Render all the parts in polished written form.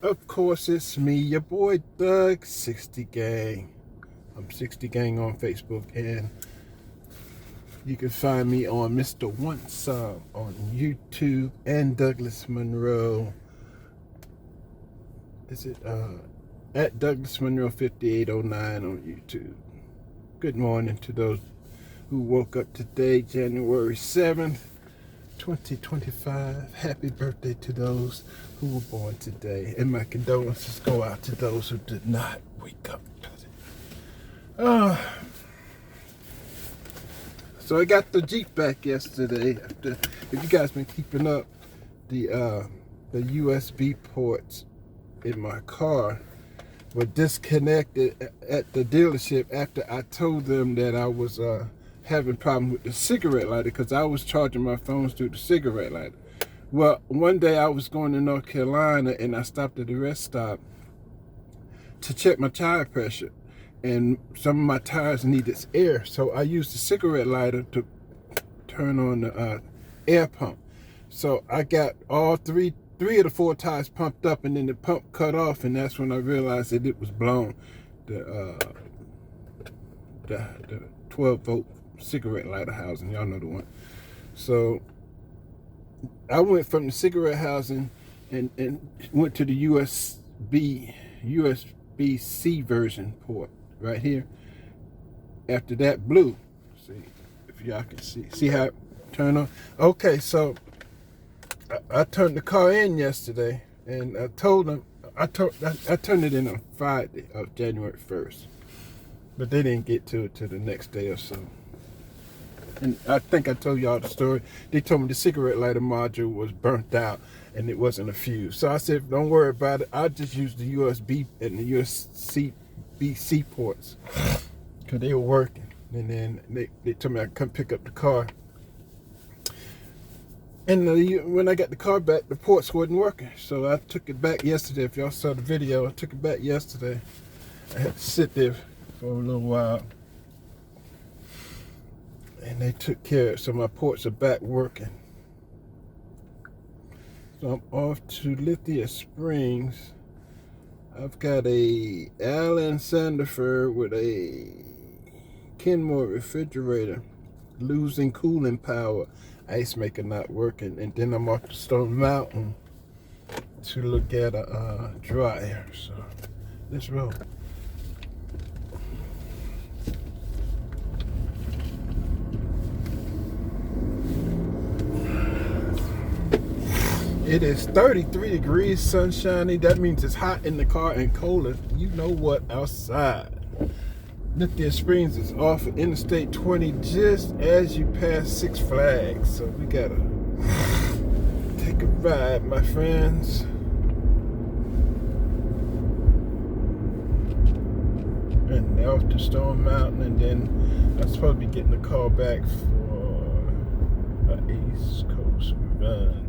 Of course, it's me, your boy Doug 60 Gang. I'm 60 Gang on Facebook, and you can find me on Mr. One Sub on YouTube and Douglas Monroe. Is it at Douglas Monroe 5809 on YouTube? Good morning to those who woke up today, January 7th. 2025. Happy birthday to those who were born today. And my condolences go out to those who did not wake up. So I got the Jeep back yesterday. If you guys been keeping up, the USB ports in my car were disconnected at the dealership after I told them that I was having problem with the cigarette lighter because I was charging my phones through the cigarette lighter. Well, one day I was going to North Carolina and I stopped at the rest stop to check my tire pressure, and some of my tires needed air, so I used the cigarette lighter to turn on the air pump. So I got all three of the four tires pumped up, and then the pump cut off, and that's when I realized that it was blown. The 12-volt cigarette lighter housing, y'all know the one. So I went from the cigarette housing and went to the USB-C version port right here. After that, blue. See if y'all can see how it turn on. Okay, so I turned the car in yesterday, and I told them I turned it in on Friday of January 1st, but they didn't get to it till the next day or so. And I think I told y'all the story. They told me the cigarette lighter module was burnt out and it wasn't a fuse. So I said, don't worry about it. I'll just use the USB and the USB-C ports because they were working. And then they told me I could come pick up the car. And when I got the car back, the ports wasn't working. So I took it back yesterday. If y'all saw the video, I took it back yesterday. I had to sit there for a little while. And they took care of it, so my ports are back working. So I'm off to Lithia Springs. I've got a Allen Sandefur with a Kenmore refrigerator losing cooling power, ice maker not working, and then I'm off to Stone Mountain to look at a dryer. So let's roll. It is 33 degrees, sunshiny. That means it's hot in the car and colder. You know what? Outside. Lithia Springs is off of Interstate 20 just as you pass Six Flags. So we gotta take a ride, my friends. And off to Stone Mountain, and then I'm supposed to be getting the call back for an East Coast run.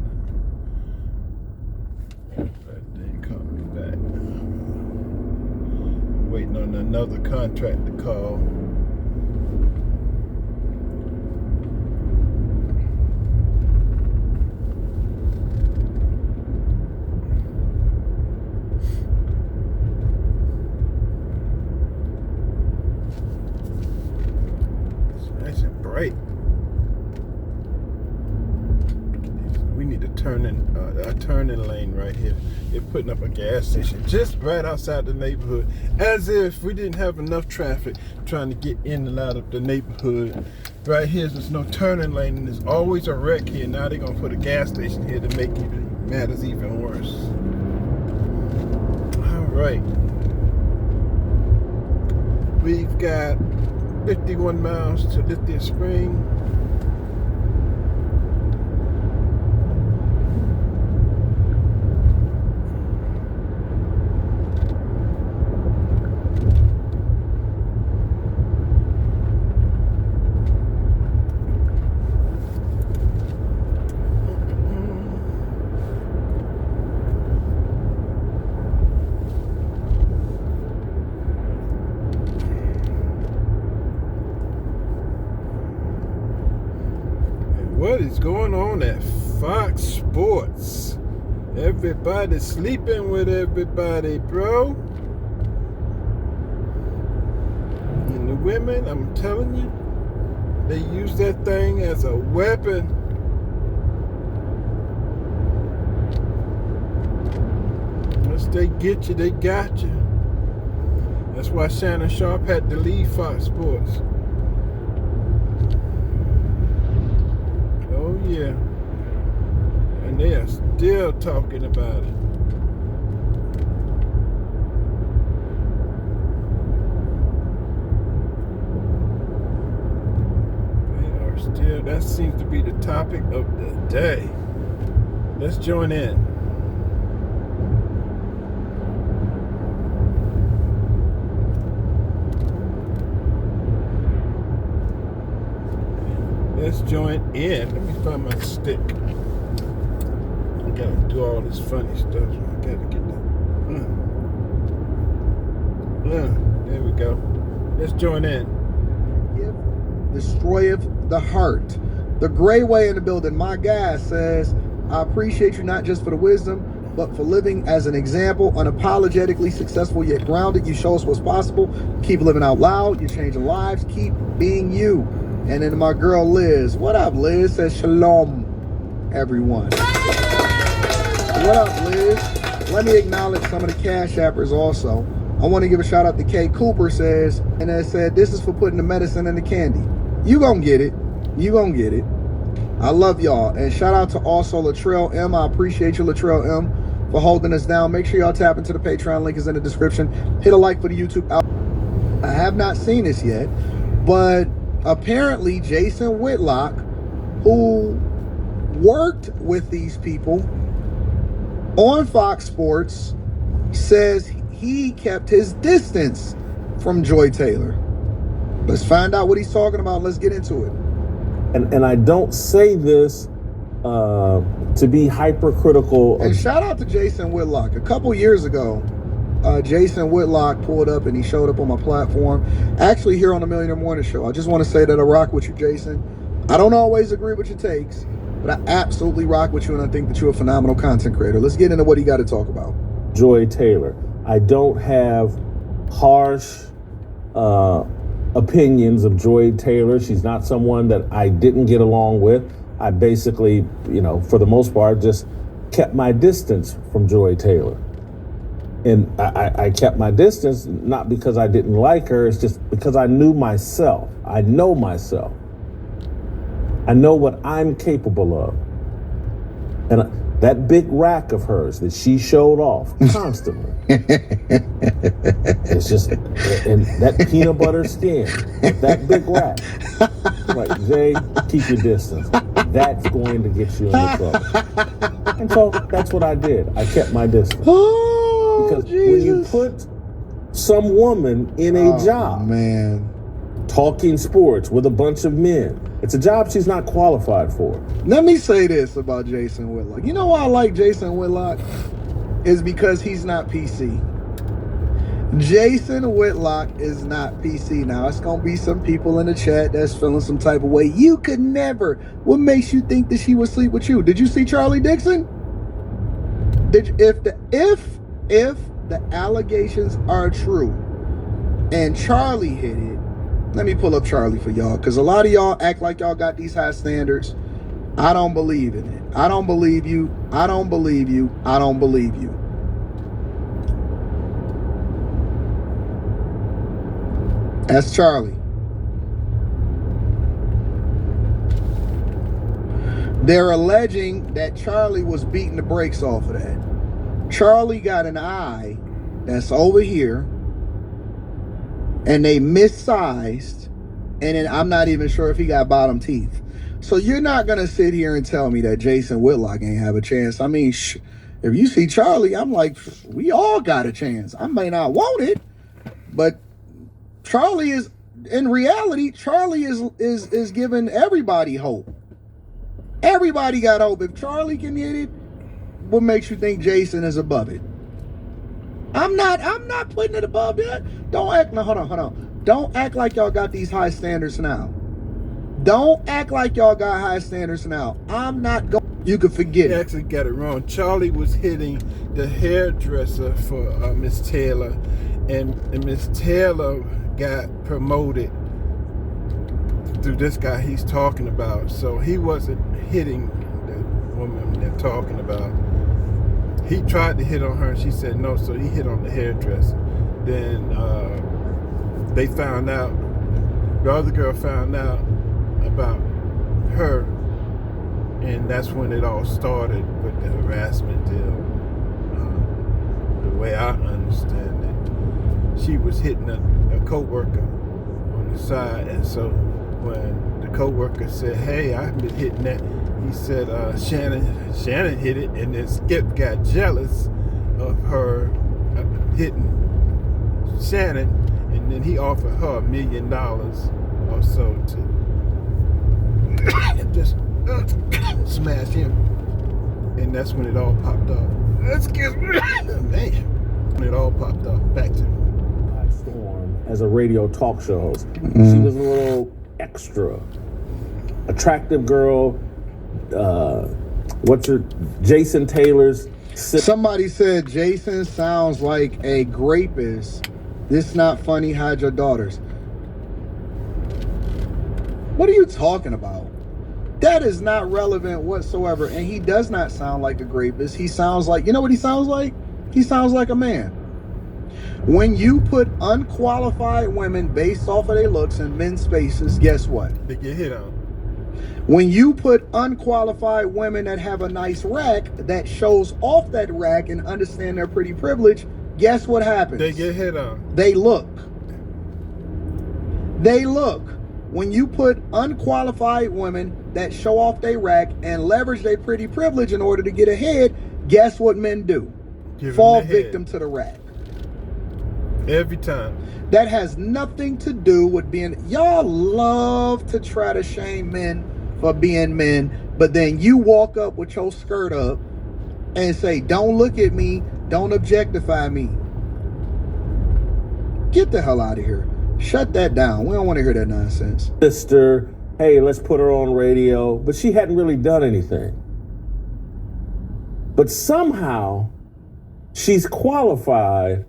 That didn't call me back. Waiting on another contract to call. It's nice and bright. We need to turn in a turning lane right here. They're putting up a gas station just right outside the neighborhood, as if we didn't have enough traffic trying to get in and out of the neighborhood. Right here, there's no turning lane, and there's always a wreck here. Now they're gonna put a gas station here to make matters even worse. All right, we've got 51 miles to Lithia Springs. What is going on at Fox Sports? Everybody's sleeping with everybody, bro. And the women, I'm telling you, they use that thing as a weapon. Once they get you, they got you. That's why Shannon Sharpe had to leave Fox Sports. Oh yeah. And they are still talking about it. They are still, that seems to be the topic of the day. Let's join in. Let's join in. Let me find my stick. I gotta do all this funny stuff. I gotta get that. There we go. Let's join in. Destroyeth the heart. The gray way in the building. My guy says, I appreciate you not just for the wisdom, but for living as an example, unapologetically successful yet grounded. You show us what's possible. Keep living out loud. You're changing lives. Keep being you. And then my girl Liz. What up, Liz? Says shalom, everyone. What up, Liz? Let me acknowledge some of the Cash Appers also. I want to give a shout out to Kay Cooper says, and that said, this is for putting the medicine in the candy. You gonna get it. You gonna get it. I love y'all. And shout out to also Latrell M. I appreciate you, Latrell M, for holding us down. Make sure y'all tap into the Patreon. Link is in the description. Hit a like for the YouTube out. I have not seen this yet, but apparently Jason Whitlock, who worked with these people on Fox Sports, says he kept his distance from Joy Taylor. Let's find out what he's talking about. Let's get into it. And I don't say this to be hypercritical. And shout out to Jason Whitlock. A couple years ago, Jason Whitlock pulled up and he showed up on my platform, actually here on the Millionaire Morning Show. I just want to say that I rock with you, Jason. I don't always agree with your takes, but I absolutely rock with you, and I think that you're a phenomenal content creator. Let's get into what he got to talk about. Joy Taylor. I don't have harsh opinions of Joy Taylor. She's not someone that I didn't get along with. I basically, for the most part, just kept my distance from Joy Taylor. And I kept my distance, not because I didn't like her, it's just because I knew myself. I know myself. I know what I'm capable of. And that big rack of hers that she showed off constantly. It's just, and that peanut butter skin, that big rack. Like, Jay, keep your distance. That's going to get you into trouble. And so that's what I did. I kept my distance. Because when you put some woman in a job, man, talking sports with a bunch of men, it's a job she's not qualified for. Let me say this about Jason Whitlock. You know why I like Jason Whitlock? Is because he's not PC. Jason Whitlock is not PC. Now, it's going to be some people in the chat that's feeling some type of way. You could never. What makes you think that she would sleep with you? Did you see Charlie Dixon? If the allegations are true and Charlie hit it, let me pull up Charlie for y'all, because a lot of y'all act like y'all got these high standards. I don't believe in it. I don't believe you. I don't believe you. I don't believe you. That's Charlie. They're alleging that Charlie was beating the brakes off of that. Charlie got an eye that's over here, and they missized, and then I'm not even sure if he got bottom teeth. So you're not going to sit here and tell me that Jason Whitlock ain't have a chance. I mean, if you see Charlie, I'm like, we all got a chance. I may not want it, but Charlie is, in reality, Charlie is giving everybody hope. Everybody got hope. If Charlie can hit it, what makes you think Jason is above it? I'm not putting it above that. Don't act, no, hold on. Don't act like y'all got these high standards now. Don't act like y'all got high standards now. I'm not going. You could forget He it. actually got it wrong. Charlie was hitting the hairdresser for Miss Taylor, and Miss Taylor got promoted through this guy he's talking about. So he wasn't hitting the woman they're talking about. He tried to hit on her, and she said no, so he hit on the hairdresser. Then they found out, the other girl found out about her, and that's when it all started with the harassment deal. The way I understand it, she was hitting a co-worker on the side, and so when the co-worker said, "Hey, I've been hitting that," he said, Shannon hit it, and then Skip got jealous of her hitting Shannon, and then he offered her $1 million or so to just smash him, and that's when it all popped off. Excuse me, man. When it all popped off. Back to Storm as a radio talk show host. She was a little extra, attractive girl. Jason Taylor's. Somebody said Jason sounds like a rapist. This not funny. Hide your daughters. What are you talking about? That is not relevant whatsoever. And he does not sound like a rapist. He sounds like, you know what he sounds like? He sounds like a man. When you put unqualified women based off of their looks in men's spaces, guess what? they get hit on. When you put unqualified women that have a nice rack that shows off that rack and understand their pretty privilege, guess what happens? They get hit on. They look. They look. When you put unqualified women that show off their rack and leverage their pretty privilege in order to get ahead, guess what men do? Give Fall them the head. victim to the rack. Every time. That has nothing to do with being... Y'all love to try to shame men for being men, but then you walk up with your skirt up and say, "Don't look at me, don't objectify me." Get the hell out of here. Shut that down. We don't want to hear that nonsense. Sister, hey, let's put her on radio. But she hadn't really done anything. But somehow she's qualified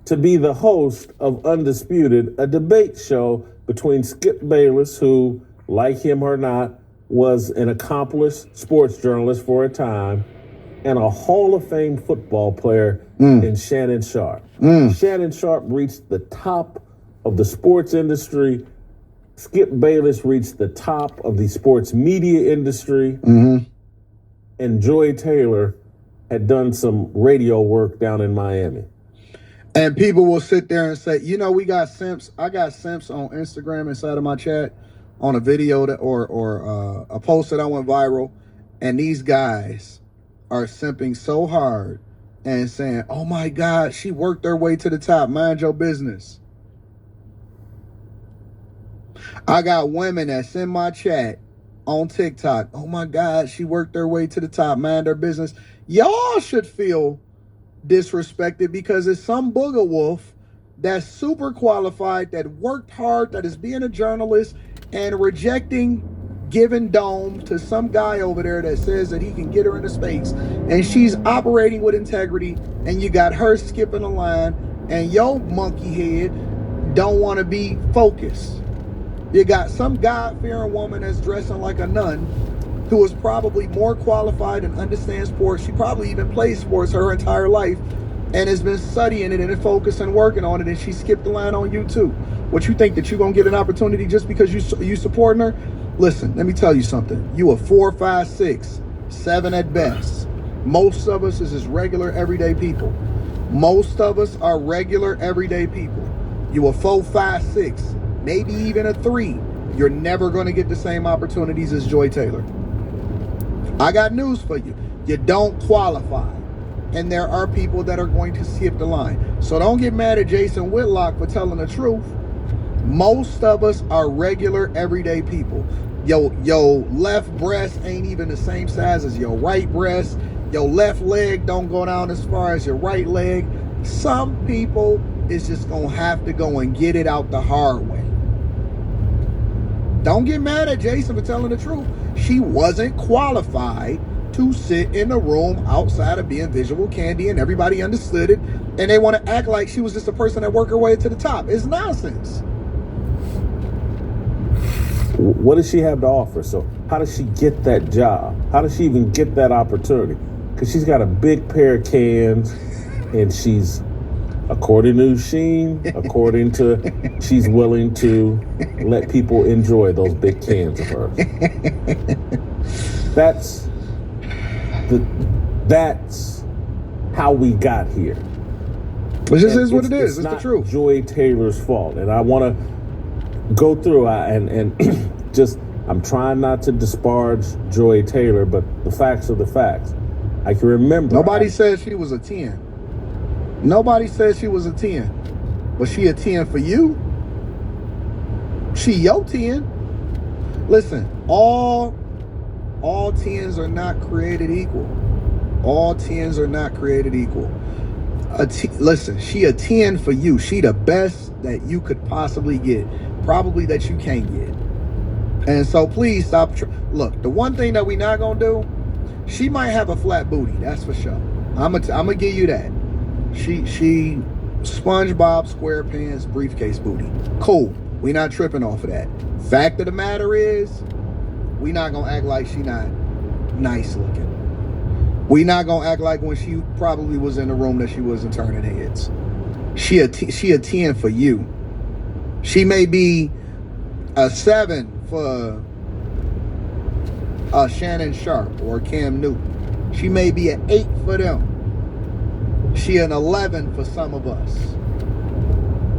to be the host of Undisputed, a debate show between Skip Bayless, who, like him or not, was an accomplished sports journalist for a time, and a Hall of Fame football player in Shannon Sharpe. Shannon Sharpe reached the top of the sports industry. Skip Bayless reached the top of the sports media industry. And Joy Taylor had done some radio work down in Miami. And people will sit there and say, you know, we got simps. I got simps on Instagram inside of my chat on a video that or a post that I went viral. And these guys are simping so hard and saying, "Oh my God, she worked her way to the top. Mind your business." I got women that's in my chat on TikTok. "Oh my God, she worked her way to the top. Mind her business." Y'all should feel disrespected because it's some booger wolf that's super qualified, that worked hard, that is being a journalist and rejecting giving dome to some guy over there that says that he can get her into space, and she's operating with integrity, and you got her skipping a line, and your monkey head don't want to be focused. You got some God-fearing woman that's dressing like a nun who is probably more qualified and understands sports. She probably even plays sports her entire life and has been studying it and focusing and working on it, and she skipped the line on you too. What, you think that you're going to get an opportunity just because you supporting her? Listen, let me tell you something. You are 4, 5, 6, 7 at best. Most of us is just regular, everyday people. Most of us are regular, everyday people. You are 4, 5, 6, maybe even a 3. You're never going to get the same opportunities as Joy Taylor. I got news for you. You don't qualify. And there are people that are going to skip the line. So don't get mad at Jason Whitlock for telling the truth. Most of us are regular, everyday people. Your left breast ain't even the same size as your right breast. Your left leg don't go down as far as your right leg. Some people is just going to have to go and get it out the hard way. Don't get mad at Jason for telling the truth. She wasn't qualified to sit in a room outside of being visual candy and everybody understood it, and they want to act like she was just a person that worked her way to the top. It's nonsense. What does she have to offer? So how does she get that job? How does she even get that opportunity? Because she's got a big pair of cans, and she's, according to Sheen, she's willing to let people enjoy those big cans of hers. That's how we got here. It just is what it is. It's the truth. Joy Taylor's fault, and I want to go through and just, I'm trying not to disparage Joy Taylor, but the facts are the facts. I can remember. Nobody said she was a 10. Nobody said she was a 10. Was she a 10 for you? She your 10. Listen, all 10s are not created equal. All 10s are not created equal. Listen, she a 10 for you. She the best that you could possibly get. Probably that you can't get. And so please stop. Look, the one thing that we not gonna do, she might have a flat booty, that's for sure. I'm gonna give you that. She SpongeBob SquarePants briefcase booty. Cool. We not tripping off of that. Fact of the matter is, we not gonna act like she not nice looking. We not gonna act like when she probably was in the room that she wasn't turning heads. She a 10 for you. She may be a 7 for Shannon Sharp or Cam Newton. She may be an 8 for them. She an 11 for some of us.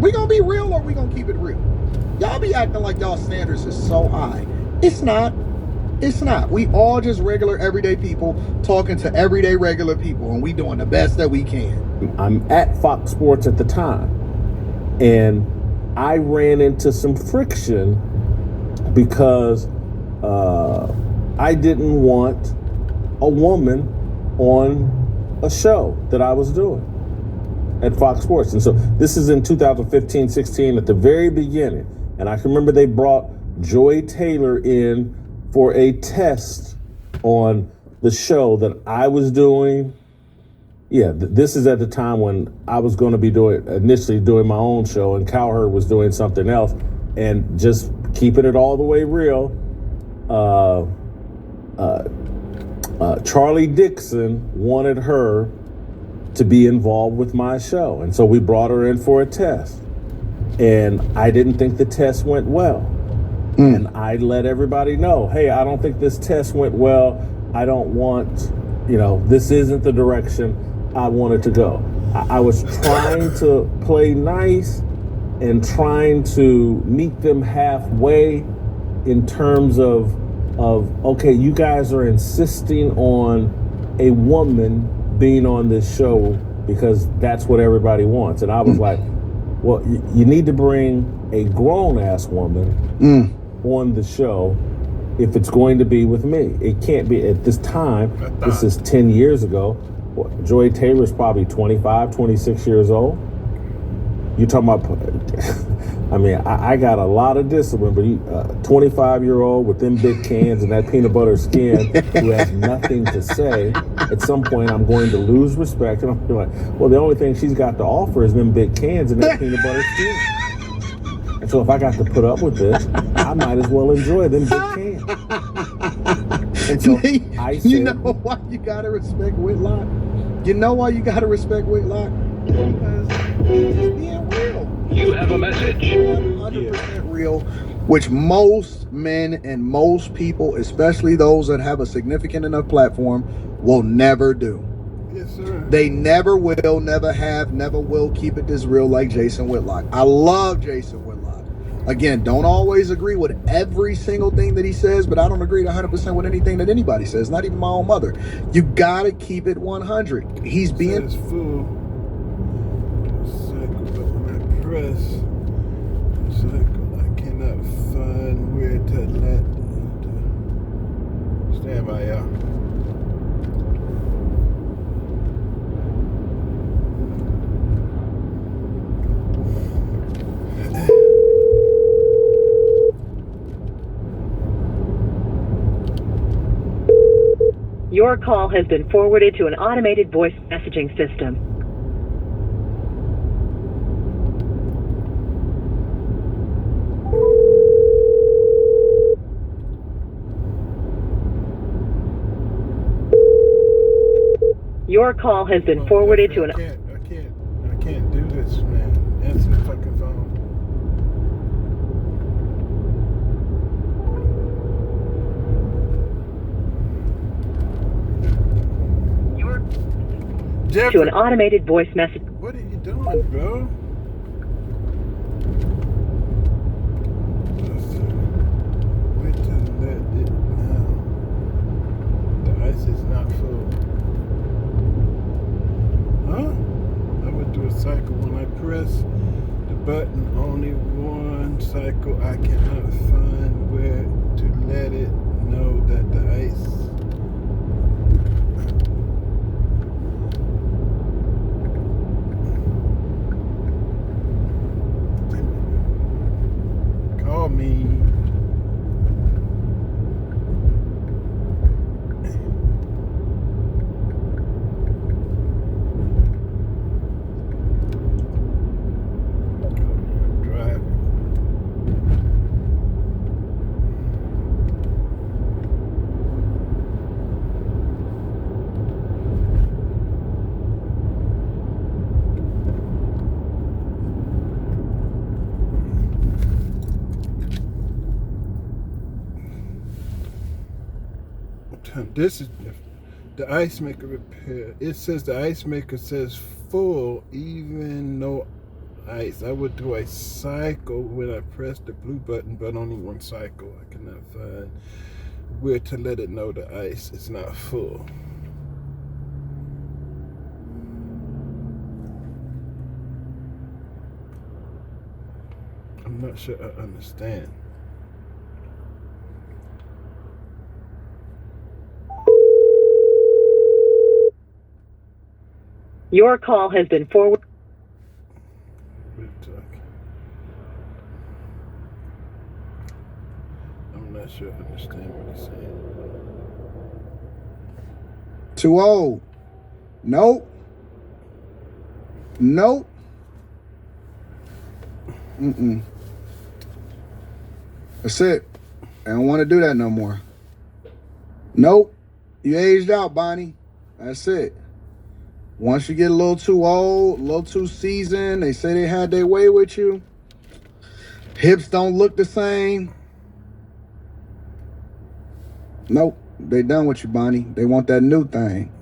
We gonna be real or we gonna keep it real? Y'all be acting like y'all standards is so high. It's not. It's not. We all just regular everyday people talking to everyday regular people, and we doing the best that we can. I'm at Fox Sports at the time, and I ran into some friction because I didn't want a woman on a show that I was doing at Fox Sports. And so this is in 2015-16 at the very beginning. And I can remember they brought Joy Taylor in for a test on the show that I was doing. Yeah, this is at the time when I was going to be initially doing my own show, and Cowherd was doing something else. And just keeping it all the way real, Charlie Dixon wanted her to be involved with my show. And so we brought her in for a test. And I didn't think the test went well. And I let everybody know, hey, I don't think this test went well. I don't want, this isn't the direction I wanted to go. I was trying to play nice and trying to meet them halfway in terms of okay, you guys are insisting on a woman being on this show because that's what everybody wants. And I was like, well, you need to bring a grown-ass woman on the show if it's going to be with me. It can't be at this time. This is 10 years ago. Joy Taylor's probably 25, 26 years old. You talking about, I got a lot of discipline, but 25-year-old with them big cans and that peanut butter skin who has nothing to say, at some point I'm going to lose respect. And I'm like, well, the only thing she's got to offer is them big cans and that peanut butter skin. And so if I got to put up with this, I might as well enjoy them big cans. And so I said, you know why you gotta respect Whitlock? You know why you gotta respect Whitlock? Because he's being real. You have a message. 100% real, which most men and most people, especially those that have a significant enough platform, will never do. Yes, sir. They never will, never have, never will keep it this real like Jason Whitlock. I love Jason Whitlock. Again, don't always agree with every single thing that he says, but I don't agree 100% with anything that anybody says, not even my own mother. You gotta keep it 100. He's being... It's full. Cycle, but when I press cycle, I cannot find where to let stand by, y'all. Your call has been forwarded to an automated voice messaging system. Your call has been forwarded to an... I can't do this, man. Answer the fucking phone. To an automated voice message. What are you doing, bro? Wait to let it now. The ice is not full. Huh? I would do a cycle when I press the button. Only one cycle. I cannot find where to let it know that the ice. Call me. This is the ice maker repair. It says the ice maker says full, even no ice. I would do a cycle when I press the blue button, but only one cycle. I cannot find where to let it know the ice is not full. I'm not sure I understand. Your call has been forwarded. I'm not sure I understand what he's saying. Too old. Nope. Nope. That's it. I don't want to do that no more. Nope. You aged out, Bonnie. That's it. Once you get a little too old, a little too seasoned, they say they had their way with you. Hips don't look the same. Nope. They done with you, Bonnie. They want that new thing.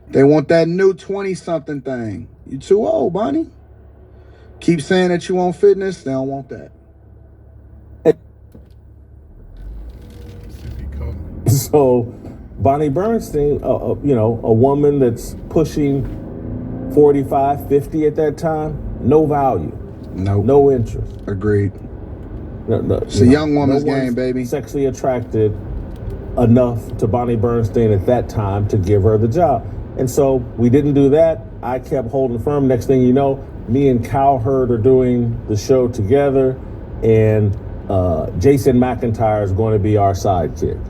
They want that new 20-something thing. You too old, Bonnie. Keep saying that you want fitness, they don't want that. So Bonnie Bernstein, a woman that's pushing 45, 50 at that time, no value. Nope. No interest. Agreed. No, it's a young woman's game, baby. Sexually attracted enough to Bonnie Bernstein at that time to give her the job. And so we didn't do that. I kept holding firm. Next thing you know, me and Cowherd are doing the show together, and Jason McIntyre is going to be our sidekick.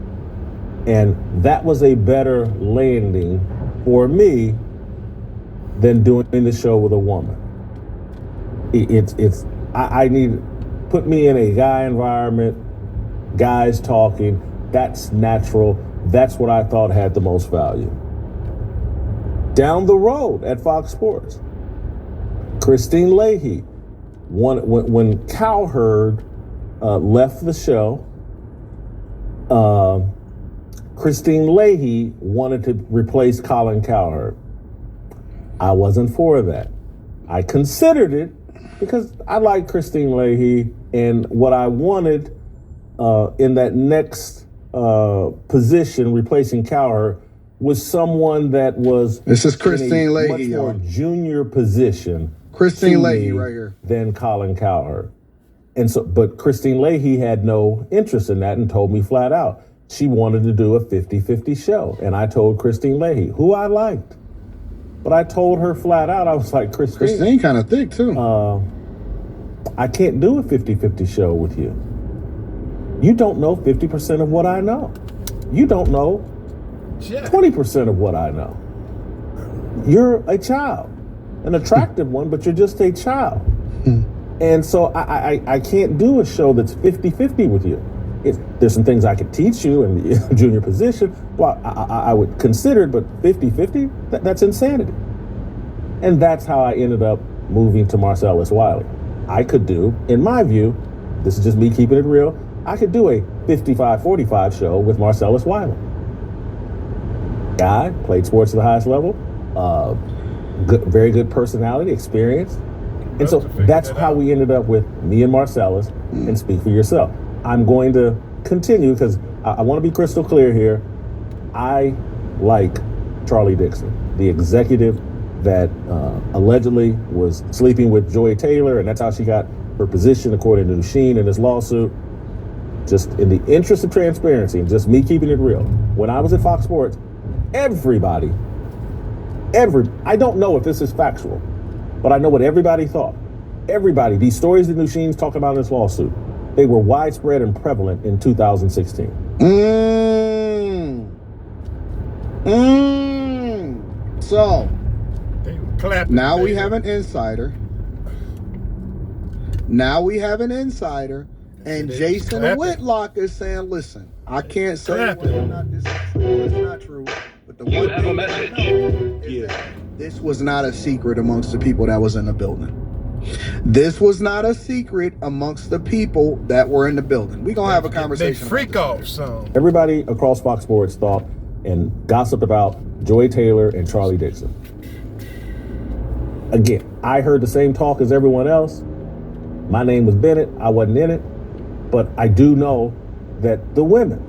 And that was a better landing for me than doing the show with a woman. I need, put me in a guy environment, guys talking. That's natural. That's what I thought had the most value. Down the road at Fox Sports, Christine Leahy, when Cowherd left the show, Christine Leahy wanted to replace Colin Cowherd. I wasn't for that. I considered it because I like Christine Leahy, and what I wanted in that next position replacing Cowherd was someone that was this is Christine Leahy, much more junior position. Christine Leahy right here. Than Colin Cowherd. And so, but Christine Leahy had no interest in that and told me flat out she wanted to do a 50-50 show. And I told Christine Leahy, who I liked. But I told her flat out, I was like, Christine kind of thick too. I can't do a 50-50 show with you. You don't know 50% of what I know. You don't know Jack. 20% of what I know. You're a child, an attractive one, but you're just a child. And so I can't do a show that's 50-50 with you. There's some things I could teach you in the junior position. Well, I would consider it, but 50-50, that's insanity. And that's how I ended up moving to Marcellus Wiley. I could do, in my view, this is just me keeping it real, I could do a 55-45 show with Marcellus Wiley. Guy, played sports at the highest level, very good personality, experience. And so that's how we ended up with me and Marcellus and Speak for Yourself. I'm going to continue because I want to be crystal clear here. I like Charlie Dixon, the executive that allegedly was sleeping with Joy Taylor, and that's how she got her position according to Sheen in this lawsuit. Just in the interest of transparency and just me keeping it real, when I was at Fox Sports, I don't know if this is factual, but I know what everybody thought. Everybody, these stories that Sheen's talking about in this lawsuit, they were widespread and prevalent in 2016. So, now we we have an insider. And Jason Whitlock is saying, listen, I can't say whether or not this is true or it's not true, but the one thing that I know is that this was not a secret amongst the people that was in the building. This was not a secret amongst the people that were in the building. We're going to have a conversation. They freak off some. Everybody across Fox Sports thought and gossiped about Joy Taylor and Charlie Dixon. Again, I heard the same talk as everyone else. My name was Bennett. I wasn't in it. But I do know that the women,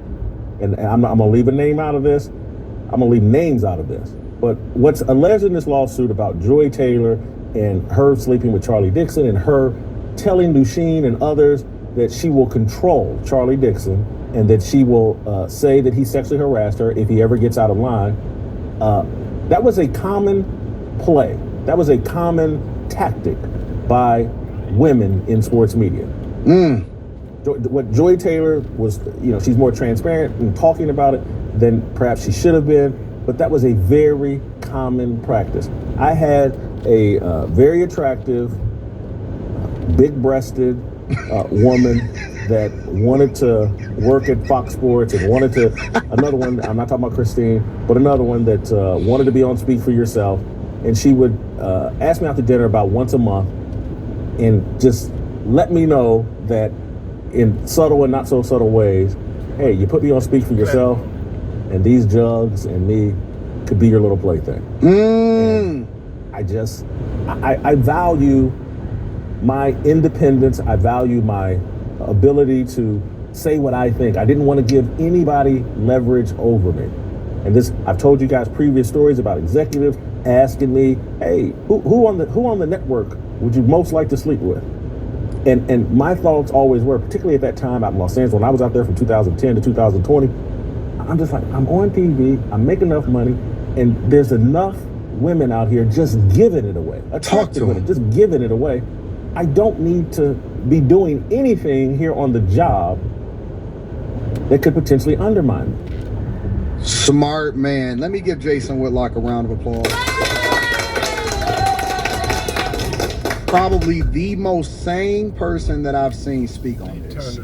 and I'm going to leave a name out of this. I'm going to leave names out of this. But what's alleged in this lawsuit about Joy Taylor and her sleeping with Charlie Dixon and her telling Sheen and others that she will control Charlie Dixon and that she will say that he sexually harassed her if he ever gets out of line, that was a common play. That was a common tactic by women in sports media. What Joy Taylor was, she's more transparent in talking about it than perhaps she should have been, but that was a very common practice. I had a very attractive, big-breasted woman that wanted to work at Fox Sports and wanted to, another one, I'm not talking about Christine, but another one that wanted to be on Speak for Yourself, and she would ask me out to dinner about once a month and just let me know that in subtle and not so subtle ways, hey, you put me on Speak for Yourself, and these jugs and me could be your little plaything. I value my independence. I value my ability to say what I think. I didn't want to give anybody leverage over me. And this, I've told you guys previous stories about executives asking me, hey, who on the network would you most like to sleep with? And my thoughts always were, particularly at that time out in Los Angeles, when I was out there from 2010 to 2020, I'm just like, I'm on TV, I'm making enough money, and there's enough women out here just giving it away. Attractive women, just giving it away. I don't need to be doing anything here on the job that could potentially undermine me. Smart man. Let me give Jason Whitlock a round of applause. Probably the most sane person that I've seen speak on this.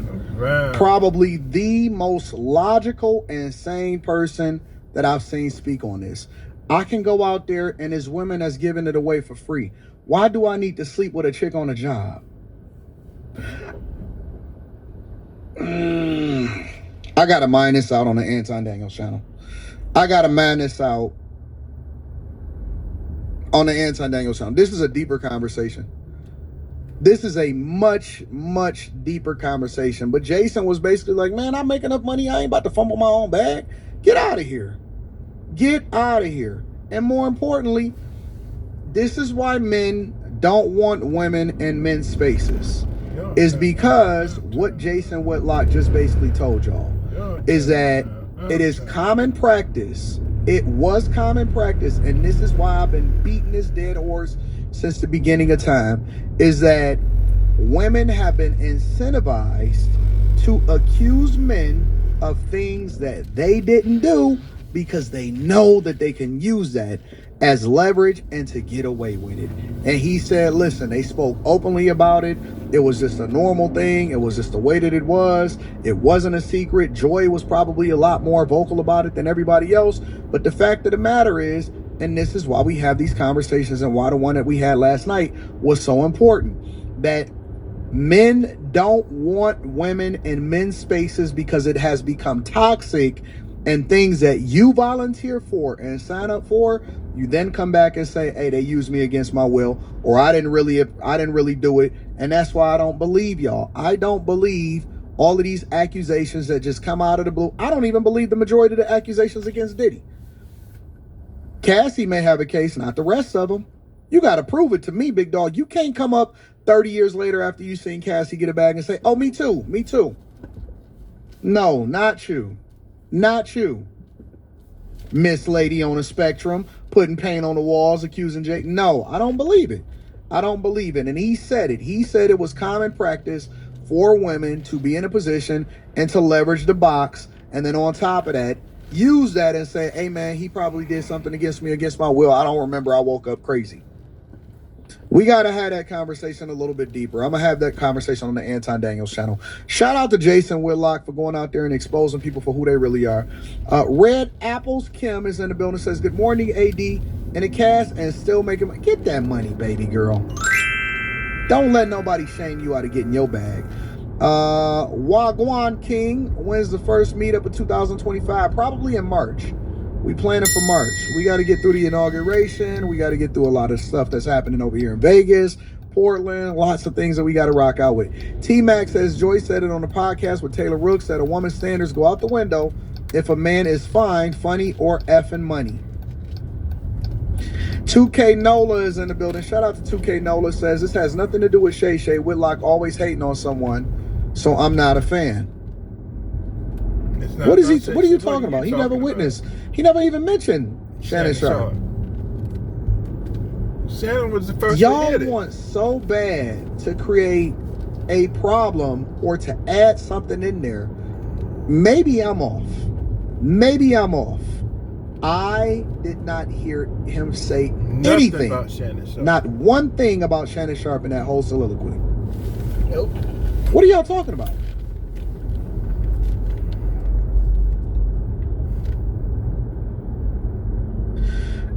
Probably the most logical and sane person that I've seen speak on this. I can go out there and there's women that's giving it away for free. Why do I need to sleep with a chick on a job? I got to mine this out on the Anton Daniels channel. I got to mine this out on the Anton Daniels channel. This is a deeper conversation. This is a much, much deeper conversation. But Jason was basically like, man, I'm making enough money. I ain't about to fumble my own bag. Get out of here. Get out of here. And more importantly, this is why men don't want women in men's spaces. Is because what Jason Whitlock just basically told y'all is that it is common practice. It was common practice. And this is why I've been beating this dead horse since the beginning of time, is that women have been incentivized to accuse men of things that they didn't do because they know that they can use that as leverage and to get away with it. And he said, listen, they spoke openly about it. It was just a normal thing. It was just the way that it was. It wasn't a secret. Joy was probably a lot more vocal about it than everybody else. But the fact of the matter is, and this is why we have these conversations and why the one that we had last night was so important, that men don't want women in men's spaces because it has become toxic, and things that you volunteer for and sign up for, you then come back and say, hey, they used me against my will, or I didn't really do it. And that's why I don't believe y'all. I don't believe all of these accusations that just come out of the blue. I don't even believe the majority of the accusations against Diddy. Cassie may have a case, not the rest of them. You got to prove it to me, big dog. You can't come up 30 years later after you seen Cassie get a bag and say, oh, me too. No, not you. Not you. Miss Lady on a spectrum, putting paint on the walls, accusing Jake. No, I don't believe it. I don't believe it. And he said it. He said it was common practice for women to be in a position and to leverage the box. And then on top of that, use that and say, hey, man, he probably did something against me, against my will. I don't remember. I woke up crazy. We got to have that conversation a little bit deeper. I'm going to have that conversation on the Anton Daniels channel. Shout out to Jason Whitlock for going out there and exposing people for who they really are. Red Apples Kim is in the building, says, good morning, AD, and the cast, and still making money. Get that money, baby girl. Don't let nobody shame you out of getting your bag. Wagwan King, when's the first meetup of 2025? Probably in March. We planning for March. We got to get through the inauguration. We got to get through a lot of stuff that's happening over here in Vegas, Portland, lots of things that we got to rock out with. T-Mac says, Joy said it on the podcast with Taylor Rooks that a woman's standards go out the window if a man is fine, funny, or effing money. 2K Nola is in the building. Shout out to 2K Nola, says, this has nothing to do with Shay Shay. Whitlock always hating on someone, so I'm not a fan. What are you talking about? He never witnessed. He never even mentioned Shannon Sharpe. Shannon was the first Y'all to hit it. want so bad to create a problem or to add something in there. Maybe I'm off. I did not hear him say anything about Shannon Sharpe. Not one thing about Shannon Sharpe in that whole soliloquy. Nope. What are y'all talking about?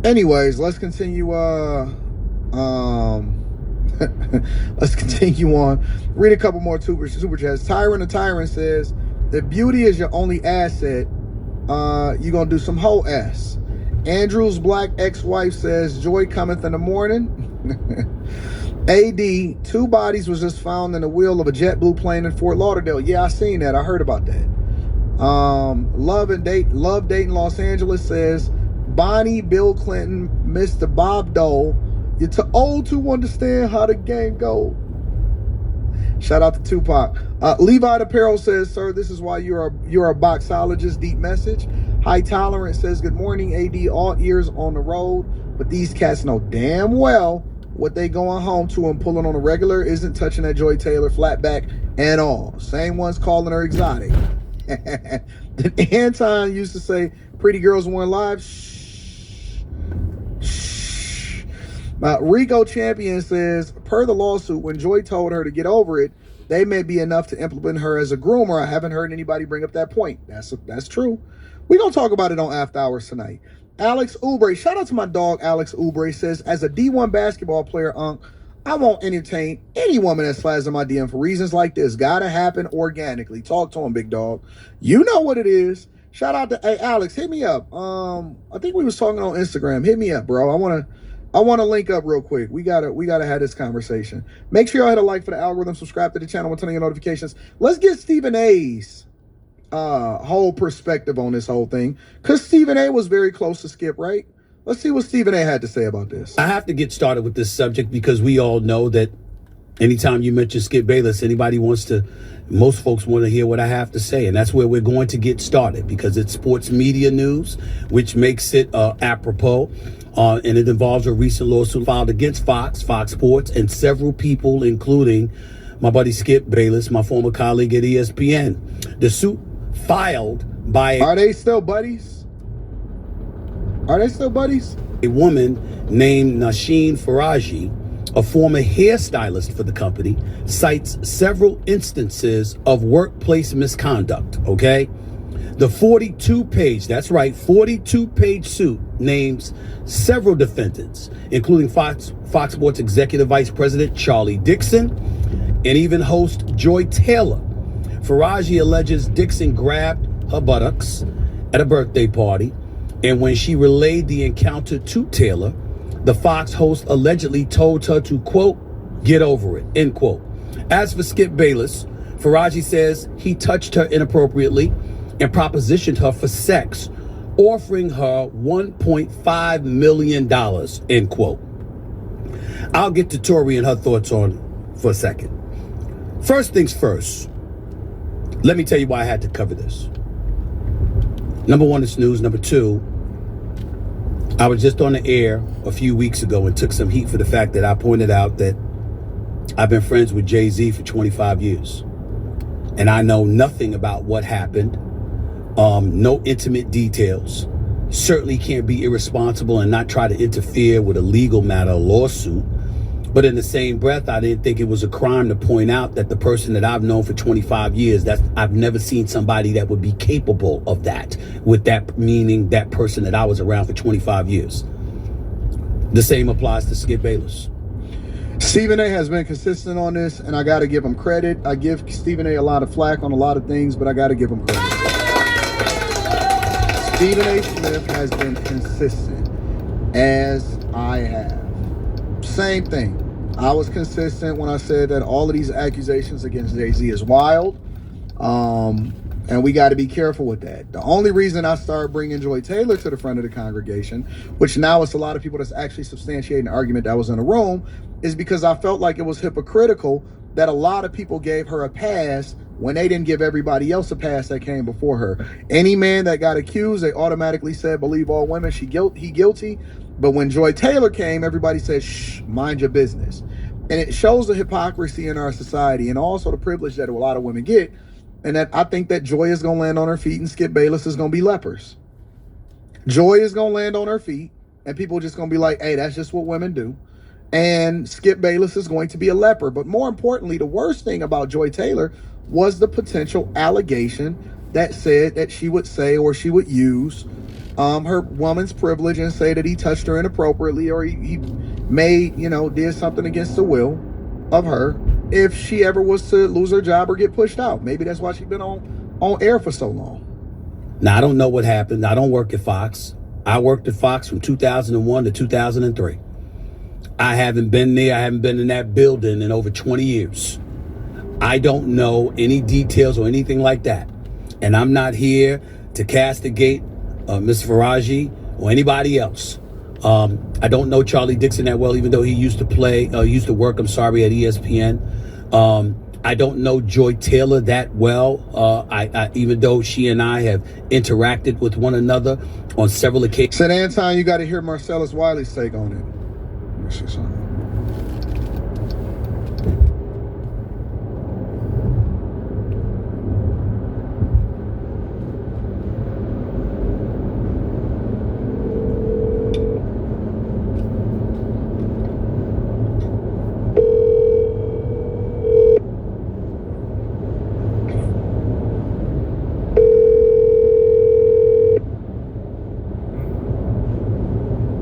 Anyways, let's continue. Let's continue on. Read a couple more super chats. Tyrant the Tyrant says, if beauty is your only asset, you're gonna do some whole ass. Andrew's black ex-wife says, joy cometh in the morning. AD, 2 bodies was just found in the wheel of a JetBlue plane in Fort Lauderdale. Yeah, I seen that. I heard about that. Love Dayton Los Angeles says, Bonnie, Bill Clinton, Mr. Bob Dole, you're too old to understand how the game goes. Shout out to Tupac. Levi Apparel says, sir, this is why you're a boxologist. Deep message. High Tolerance says, good morning, AD, all ears on the road, but these cats know damn well what they going home to and pulling on a regular isn't touching that Joy Taylor flatback and all. Same ones calling her exotic. Anton used to say, pretty girls weren't live. Rico Champion says, per the lawsuit, when Joy told her to get over it, they may be enough to implement her as a groomer. I haven't heard anybody bring up that point. That's true. We're going to talk about it on After Hours tonight. Alex Oubre, shout out to my dog Alex Oubre, says, as a D1 basketball player, I won't entertain any woman that slides in my DM for reasons like this. Gotta happen organically. Talk to him, big dog. You know what it is. Shout out to, hey, Alex, hit me up. I think we was talking on Instagram. Hit me up, bro. I want to link up real quick. We gotta have this conversation. Make sure y'all hit a like for the algorithm, subscribe to the channel, and turn on your notifications. Let's get Stephen A's whole perspective on this whole thing, because Stephen A was very close to Skip, right? Let's see what Stephen A had to say about this. I have to get started with this subject because we all know that anytime you mention Skip Bayless, most folks want to hear what I have to say. And that's where we're going to get started, because it's sports media news, which makes it apropos. And it involves a recent lawsuit filed against Fox Sports, and several people, including my buddy Skip Bayless, my former colleague at ESPN. The suit filed by... Are they still buddies? Are they still buddies? A woman named Nasheen Faraji, a former hairstylist for the company, cites several instances of workplace misconduct, okay? The 42-page, that's right, 42-page suit names several defendants, including Fox Sports Executive Vice President Charlie Dixon and even host Joy Taylor. Faraji alleges Dixon grabbed her buttocks at a birthday party, and when she relayed the encounter to Taylor, the Fox host allegedly told her to, quote, get over it, end quote. As for Skip Bayless, Faraji says he touched her inappropriately and propositioned her for sex, offering her $1.5 million, end quote. I'll get to Tori and her thoughts on for a second. First things first, let me tell you why I had to cover this. Number one, it's news. Number two, I was just on the air a few weeks ago and took some heat for the fact that I pointed out that I've been friends with Jay-Z for 25 years. And I know nothing about what happened. No intimate details. Certainly can't be irresponsible and not try to interfere with a legal matter, a lawsuit. But in the same breath, I didn't think it was a crime to point out that the person that I've known for 25 years, I've never seen somebody that would be capable of that, with that meaning that person that I was around for 25 years. The same applies to Skip Bayless. Stephen A has been consistent on this, and I got to give him credit. I give Stephen A lot of flack on a lot of things, but I got to give him credit. Stephen A. Smith has been consistent, as I have. Same thing. I was consistent when I said that all of these accusations against Jay-Z is wild, and we got to be careful with that. The only reason I started bringing Joy Taylor to the front of the congregation, which now it's a lot of people that's actually substantiating the argument that was in the room, is because I felt like it was hypocritical that a lot of people gave her a pass when they didn't give everybody else a pass that came before her. Any man that got accused, they automatically said, believe all women, he guilty. But when Joy Taylor came, everybody said, shh, mind your business. And it shows the hypocrisy in our society and also the privilege that a lot of women get. And that I think that Joy is going to land on her feet and Skip Bayless is going to be lepers. Joy is going to land on her feet and people are just going to be like, hey, that's just what women do. And Skip Bayless is going to be a leper. But more importantly, the worst thing about Joy Taylor was the potential allegation that said that she would say or she would use her woman's privilege and say that he touched her inappropriately or he made, did something against the will of her if she ever was to lose her job or get pushed out. Maybe that's why she's been on air for so long. Now, I don't know what happened. I don't work at Fox. I worked at Fox from 2001 to 2003. I haven't been there. I haven't been in that building in over 20 years. I don't know any details or anything like that. And I'm not here to castigate Ms. Faraji or anybody else. I don't know Charlie Dixon that well, even though he used to work at ESPN. I don't know Joy Taylor that well, even though she and I have interacted with one another on several occasions. Said Anton, you got to hear Marcellus Wiley's take on it. Let me see something.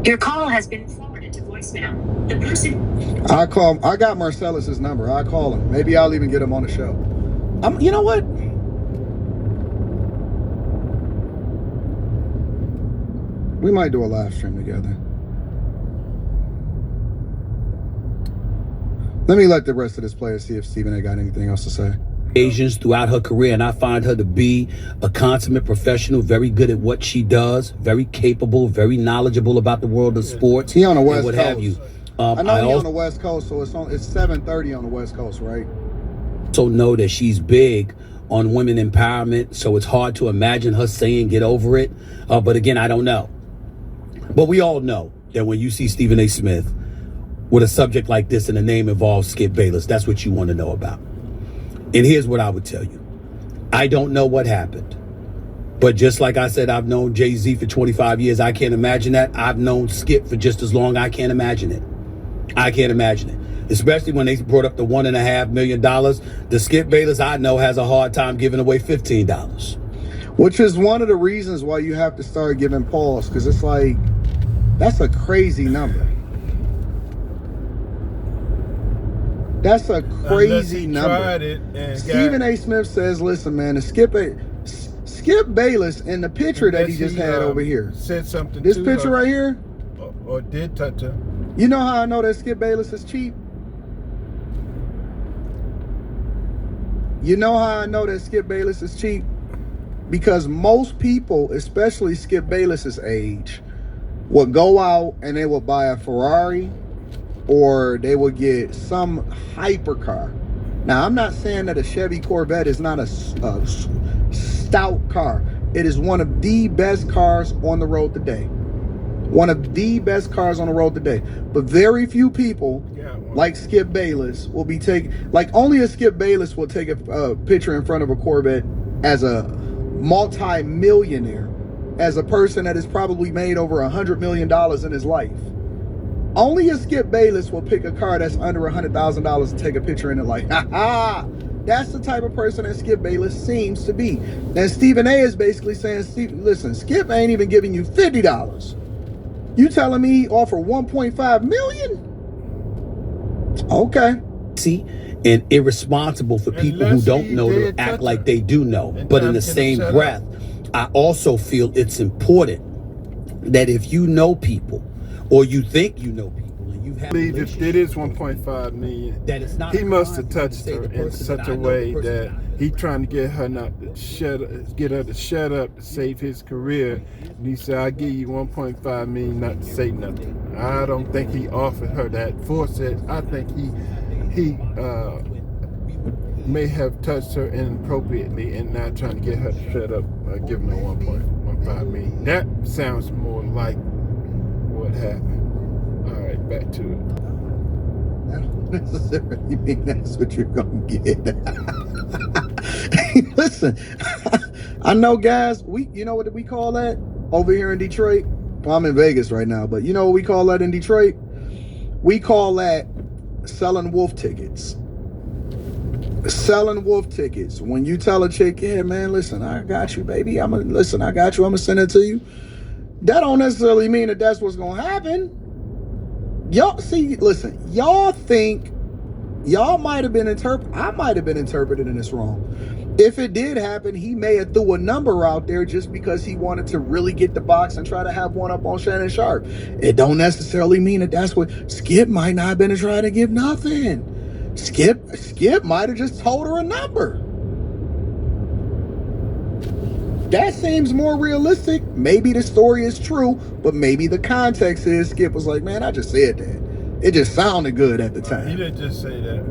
Your call has been forwarded to voicemail. The person... I got Marcellus's number. I'll call him. Maybe I'll even get him on the show. You know what? We might do a live stream together. Let me let the rest of this player see if Stephen A got anything else to say. Occasions throughout her career, and I find her to be a consummate professional, very good at what she does, very capable, very knowledgeable about the world of sports. He on the West what Coast. Have you. I know he's on the West Coast, so it's 7:30 on the West Coast, right? Also know that she's big on women empowerment, so it's hard to imagine her saying get over it. But again, I don't know. But we all know that when you see Stephen A. Smith with a subject like this and the name involves Skip Bayless, that's what you want to know about. And here's what I would tell you. I don't know what happened. But just like I said, I've known Jay-Z for 25 years. I can't imagine that. I've known Skip for just as long. I can't imagine it. I can't imagine it. Especially when they brought up the $1.5 million. The Skip Bayless I know has a hard time giving away $15. Which is one of the reasons why you have to start giving pause, because it's like, that's a crazy number. That's a crazy number. Stephen A. Smith says, listen, man, the Skip Bayless in the picture that he just had over here. Said something This to picture her, right here. or did touch her. You know how I know that Skip Bayless is cheap? You know how I know that Skip Bayless is cheap? Because most people, especially Skip Bayless's age, would go out and they would buy a Ferrari, or they would get some hypercar. Now, I'm not saying that a Chevy Corvette is not a stout car. It is one of the best cars on the road today. One of the best cars on the road today. But very few people, like Skip Bayless, will be taking, like only a Skip Bayless will take a picture in front of a Corvette as a multi-millionaire, as a person that has probably made over $100 million in his life. Only a Skip Bayless will pick a car that's under $100,000 and take a picture in it like, ha ha. That's the type of person that Skip Bayless seems to be. And Stephen A is basically saying, listen, Skip ain't even giving you $50. You telling me he offered $1.5 million? Okay. See, and irresponsible for people who don't know to act like they do know. But in the same breath, I also feel it's important that if you know people, or you think you know people, and you have, I believe if it is 1.5 million, that it's not, he must have touched her in such a way that he trying to get her not to shut up, get her to shut up to save his career. And he said, "I'll give you 1.5 million not to say nothing." I don't think he offered her that. Force it. I think he may have touched her inappropriately and not trying to get her to shut up, giving her 1.15 million. That sounds more like what happened. All right, back to it. That don't necessarily mean that's what you're gonna get. Listen, I know, guys. You know what we call that over here in Detroit? Well, I'm in Vegas right now, but you know what we call that in Detroit? We call that selling wolf tickets. Selling wolf tickets. When you tell a chick, yeah, man, listen, I got you, baby. I got you. I'm gonna send it to you. That don't necessarily mean that that's what's gonna happen. Y'all see, listen, y'all think y'all might have been I might have been interpreting this wrong. If it did happen, he may have threw a number out there just because he wanted to really get the box and try to have one up on Shannon Sharpe. It don't necessarily mean that that's what Skip might not have been trying to give nothing. Skip might have just told her a number. That seems more realistic. Maybe the story is true, but maybe the context is Skip was like, man, I just said that. It just sounded good at the time. He didn't just say that.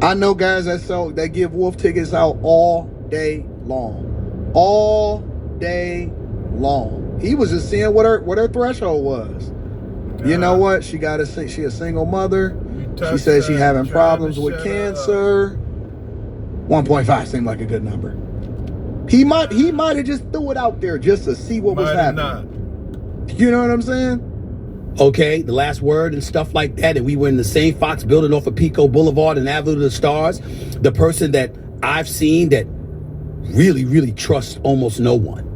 I know guys that give wolf tickets out all day long. All day long. He was just seeing what her threshold was. You know what? She a single mother. She says she having problems with cancer. 1.5 seemed like a good number. He might have just threw it out there just to see what was happening. You know what I'm saying? Okay, the last word and stuff like that, and we were in the same Fox building off of Pico Boulevard and Avenue of the Stars. The person that I've seen that really, really trusts almost no one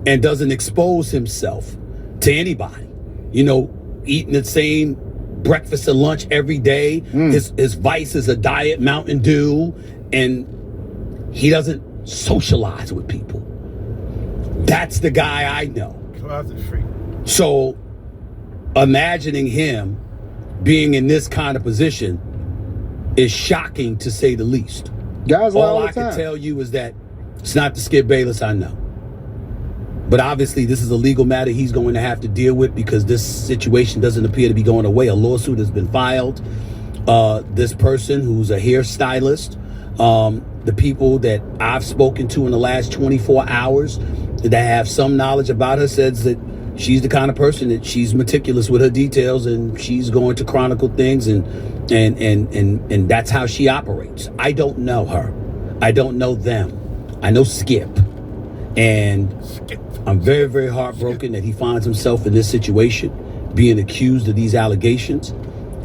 and doesn't expose himself to anybody. You know, eating the same breakfast and lunch every day. His vice is a Diet Mountain Dew, and he doesn't socialize with people. That's the guy I know. Closet freak. So imagining him being in this kind of position is shocking, to say the least. Guys, all I can tell you is that it's not the Skip Bayless I know. But obviously this is a legal matter he's going to have to deal with, because this situation doesn't appear to be going away. A lawsuit has been filed. This person, who's a hairstylist, the people that I've spoken to in the last 24 hours that have some knowledge about her, says that she's the kind of person that she's meticulous with her details, and she's going to chronicle things, and that's how she operates. I don't know her. I don't know them. I know Skip. And I'm very, very heartbroken that he finds himself in this situation, being accused of these allegations.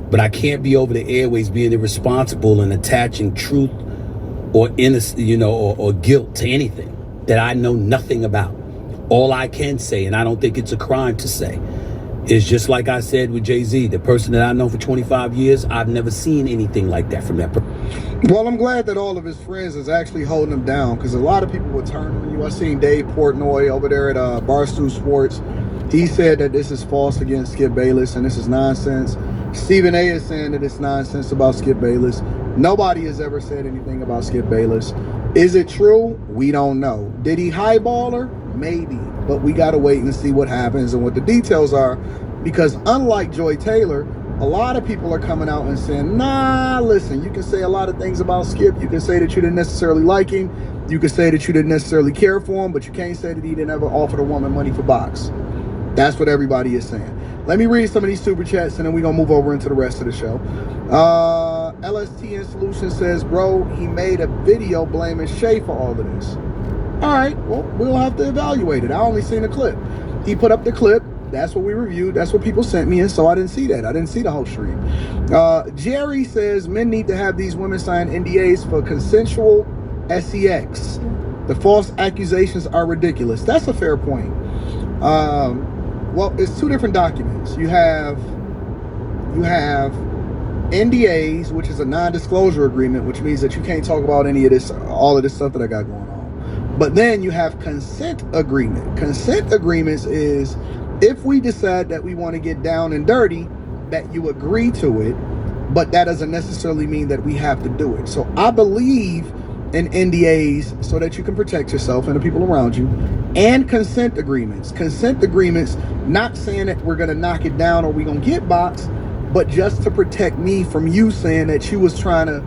But I can't be over the airways being irresponsible and attaching truth or innocent, or guilt to anything that I know nothing about. All I can say, and I don't think it's a crime to say, is just like I said with Jay-Z, the person that I know for 25 years, I've never seen anything like that from that person. Well, I'm glad that all of his friends is actually holding him down, because a lot of people would turn on you. I seen Dave Portnoy over there at Barstool Sports. He said that this is false against Skip Bayless and this is nonsense. Stephen A is saying that it's nonsense about Skip Bayless. Nobody has ever said anything about Skip Bayless. Is it true? We don't know. Did he highball her? Maybe. But we got to wait and see what happens and what the details are, because unlike Joy Taylor, a lot of people are coming out and saying, nah, listen, you can say a lot of things about Skip. You can say that you didn't necessarily like him. You can say that you didn't necessarily care for him, but you can't say that he didn't ever offer a woman money for box. That's what everybody is saying. Let me read some of these super chats and then we're going to move over into the rest of the show. LSTN Solutions says, bro, he made a video blaming Shay for all of this. All right, well, we'll have to evaluate it. I only seen a clip. He put up the clip. That's what we reviewed. That's what people sent me, and so I didn't see that. I didn't see the whole stream. Jerry says, men need to have these women sign NDAs for consensual sex. The false accusations are ridiculous. That's a fair point. Well, it's two different documents. You have NDAs, which is a non-disclosure agreement, which means that you can't talk about any of this, all of this stuff that I got going on. But then you have consent agreement. Consent agreements is if we decide that we want to get down and dirty, that you agree to it, but that doesn't necessarily mean that we have to do it. So I believe in NDAs so that you can protect yourself and the people around you, and consent agreements. Consent agreements, not saying that we're going to knock it down or we're going to get boxed, but just to protect me from you saying that you was trying to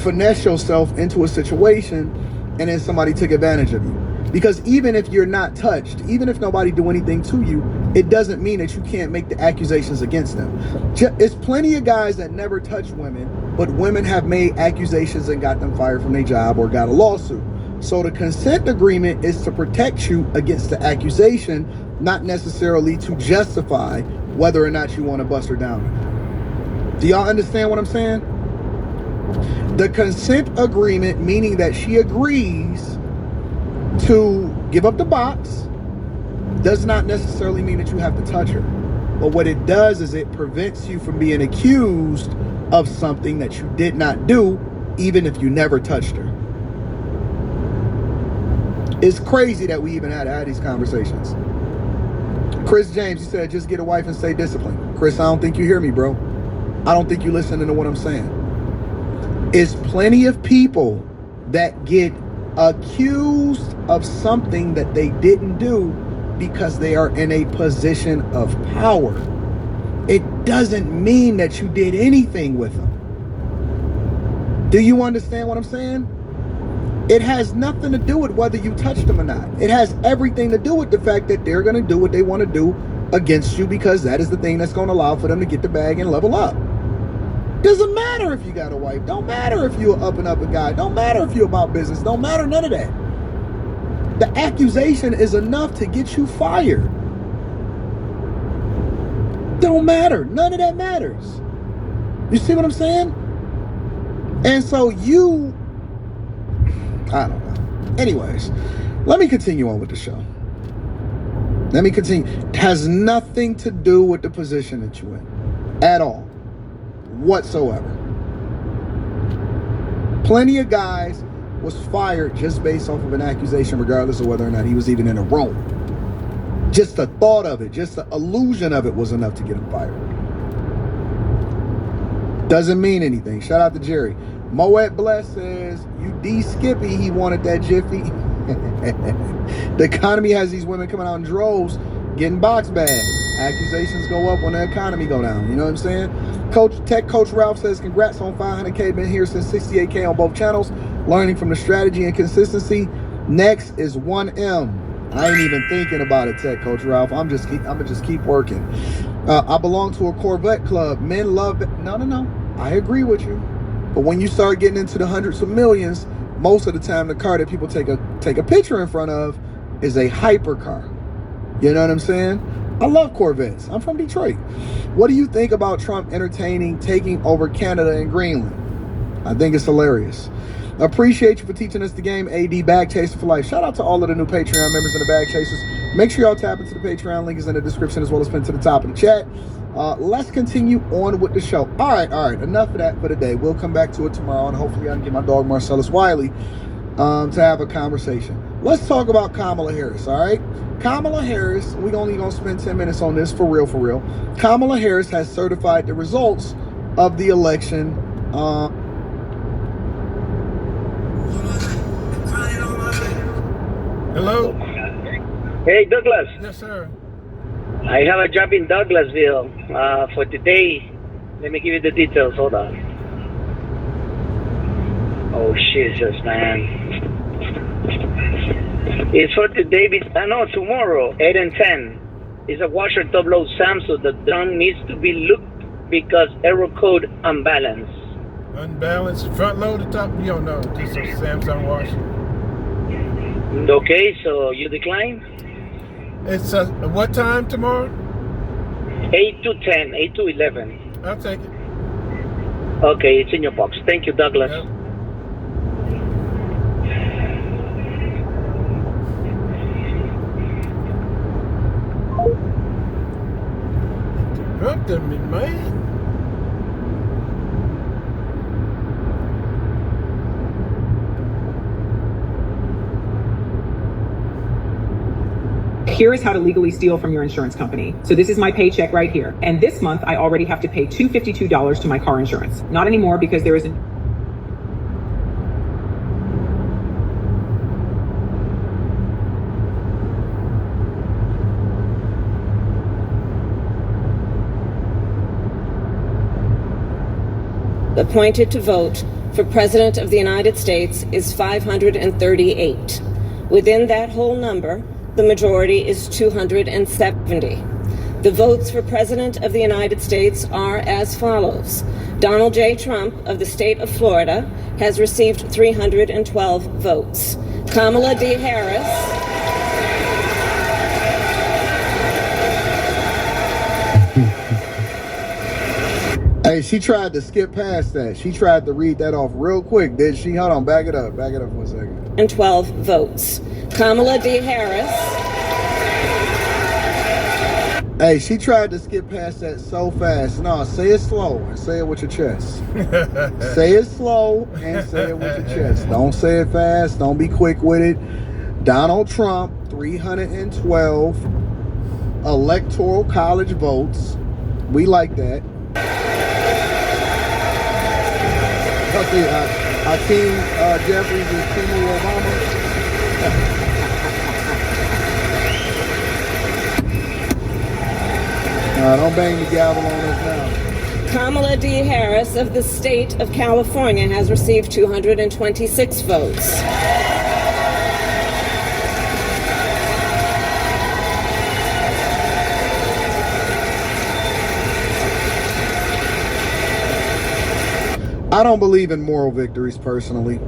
finesse yourself into a situation and then somebody took advantage of you. Because even if you're not touched, even if nobody do anything to you, it doesn't mean that you can't make the accusations against them. It's plenty of guys that never touch women, but women have made accusations and got them fired from their job or got a lawsuit. So the consent agreement is to protect you against the accusation, not necessarily to justify whether or not you want to bust her down. Do y'all understand what I'm saying? The consent agreement, meaning that she agrees to give up the box, does not necessarily mean that you have to touch her. But what it does is it prevents you from being accused of something that you did not do, even if you never touched her. It's crazy that we even had to have these conversations. Chris James, he said, just get a wife and stay disciplined. Chris, I don't think you hear me, bro. I don't think you're listening to what I'm saying. It's plenty of people that get accused of something that they didn't do because they are in a position of power. It doesn't mean that you did anything with them. Do you understand what I'm saying? It has nothing to do with whether you touched them or not. It has everything to do with the fact that they're going to do what they want to do against you, because that is the thing that's going to allow for them to get the bag and level up. Doesn't matter if you got a wife. Don't matter if you're up and up a guy. Don't matter if you're about business. Don't matter none of that. The accusation is enough to get you fired. Don't matter. None of that matters. You see what I'm saying? And so I don't know. Anyways, let me continue on with the show. Let me continue. It has nothing to do with the position that you're in at all, whatsoever. Plenty of guys was fired just based off of an accusation, regardless of whether or not he was even in a room. Just the thought of it, just the illusion of it was enough to get him fired. Doesn't mean anything. Shout out to Jerry. Moet Bless says, you D-Skippy, he wanted that jiffy. The economy has these women coming out in droves, getting box bags. Accusations go up when the economy go down. You know what I'm saying? Coach Ralph says, congrats on 500K. Been here since 68K on both channels. Learning from the strategy and consistency. Next is 1M. I ain't even thinking about it, Tech Coach Ralph. I'm gonna just keep working. I belong to a Corvette club. Men love it. No. I agree with you. But when you start getting into the hundreds of millions, most of the time the car that people take a picture in front of is a hypercar. You know what I'm saying? I love Corvettes. I'm from Detroit. What do you think about Trump entertaining taking over Canada and Greenland? I think it's hilarious. Appreciate you for teaching us the game, AD Bag Chaser for life. Shout out to all of the new Patreon members and the Bag Chasers. Make sure y'all tap into the Patreon. Link is in the description as well as pinned to the top of the chat. Let's continue on with the show. All right. Enough of that for today. We'll come back to it tomorrow, and hopefully I can get my dog Marcellus Wiley to have a conversation. Let's talk about Kamala Harris, all right? Kamala Harris, we're only going to spend 10 minutes on this for real. Kamala Harris has certified the results of the election. Hello? Hey, Douglas. Yes, sir. I have a job in Douglasville for today. Let me give you the details. Hold on. Oh, Jesus, man. It's for today. No, tomorrow, 8 and 10. It's a washer top load Samsung. The drum needs to be looked because error code unbalanced. Unbalanced. Front load, the top? You don't know. Just a Samsung washer. Okay, so you decline? It's what time tomorrow? 8 to 10, 8 to 11. I'll take it. Okay, it's in your box. Thank you, Douglas. Yep. Interrupting me, man. Here is how to legally steal from your insurance company. So this is my paycheck right here. And this month, I already have to pay $252 to my car insurance. Not anymore because there is a... appointed to vote for President of the United States is 538. Within that whole number, the majority is 270. The votes for President of the United States are as follows. Donald J. Trump of the state of Florida has received 312 votes. Kamala D. Harris Hey, she tried to skip past that. She tried to read that off real quick, did she? Hold on, back it up for a second. and 12 votes. Kamala D. Harris Hey, she tried to skip past that so fast. No, say it slow and say it with your chest. Say it slow and say it with your chest. Don't say it fast. Don't be quick with it. Donald Trump, 312 electoral college votes. We like that. Hakeem Jeffries is Timo Obama. Don't bang the gavel on us now. Kamala D. Harris of the state of California has received 226 votes. I don't believe in moral victories personally.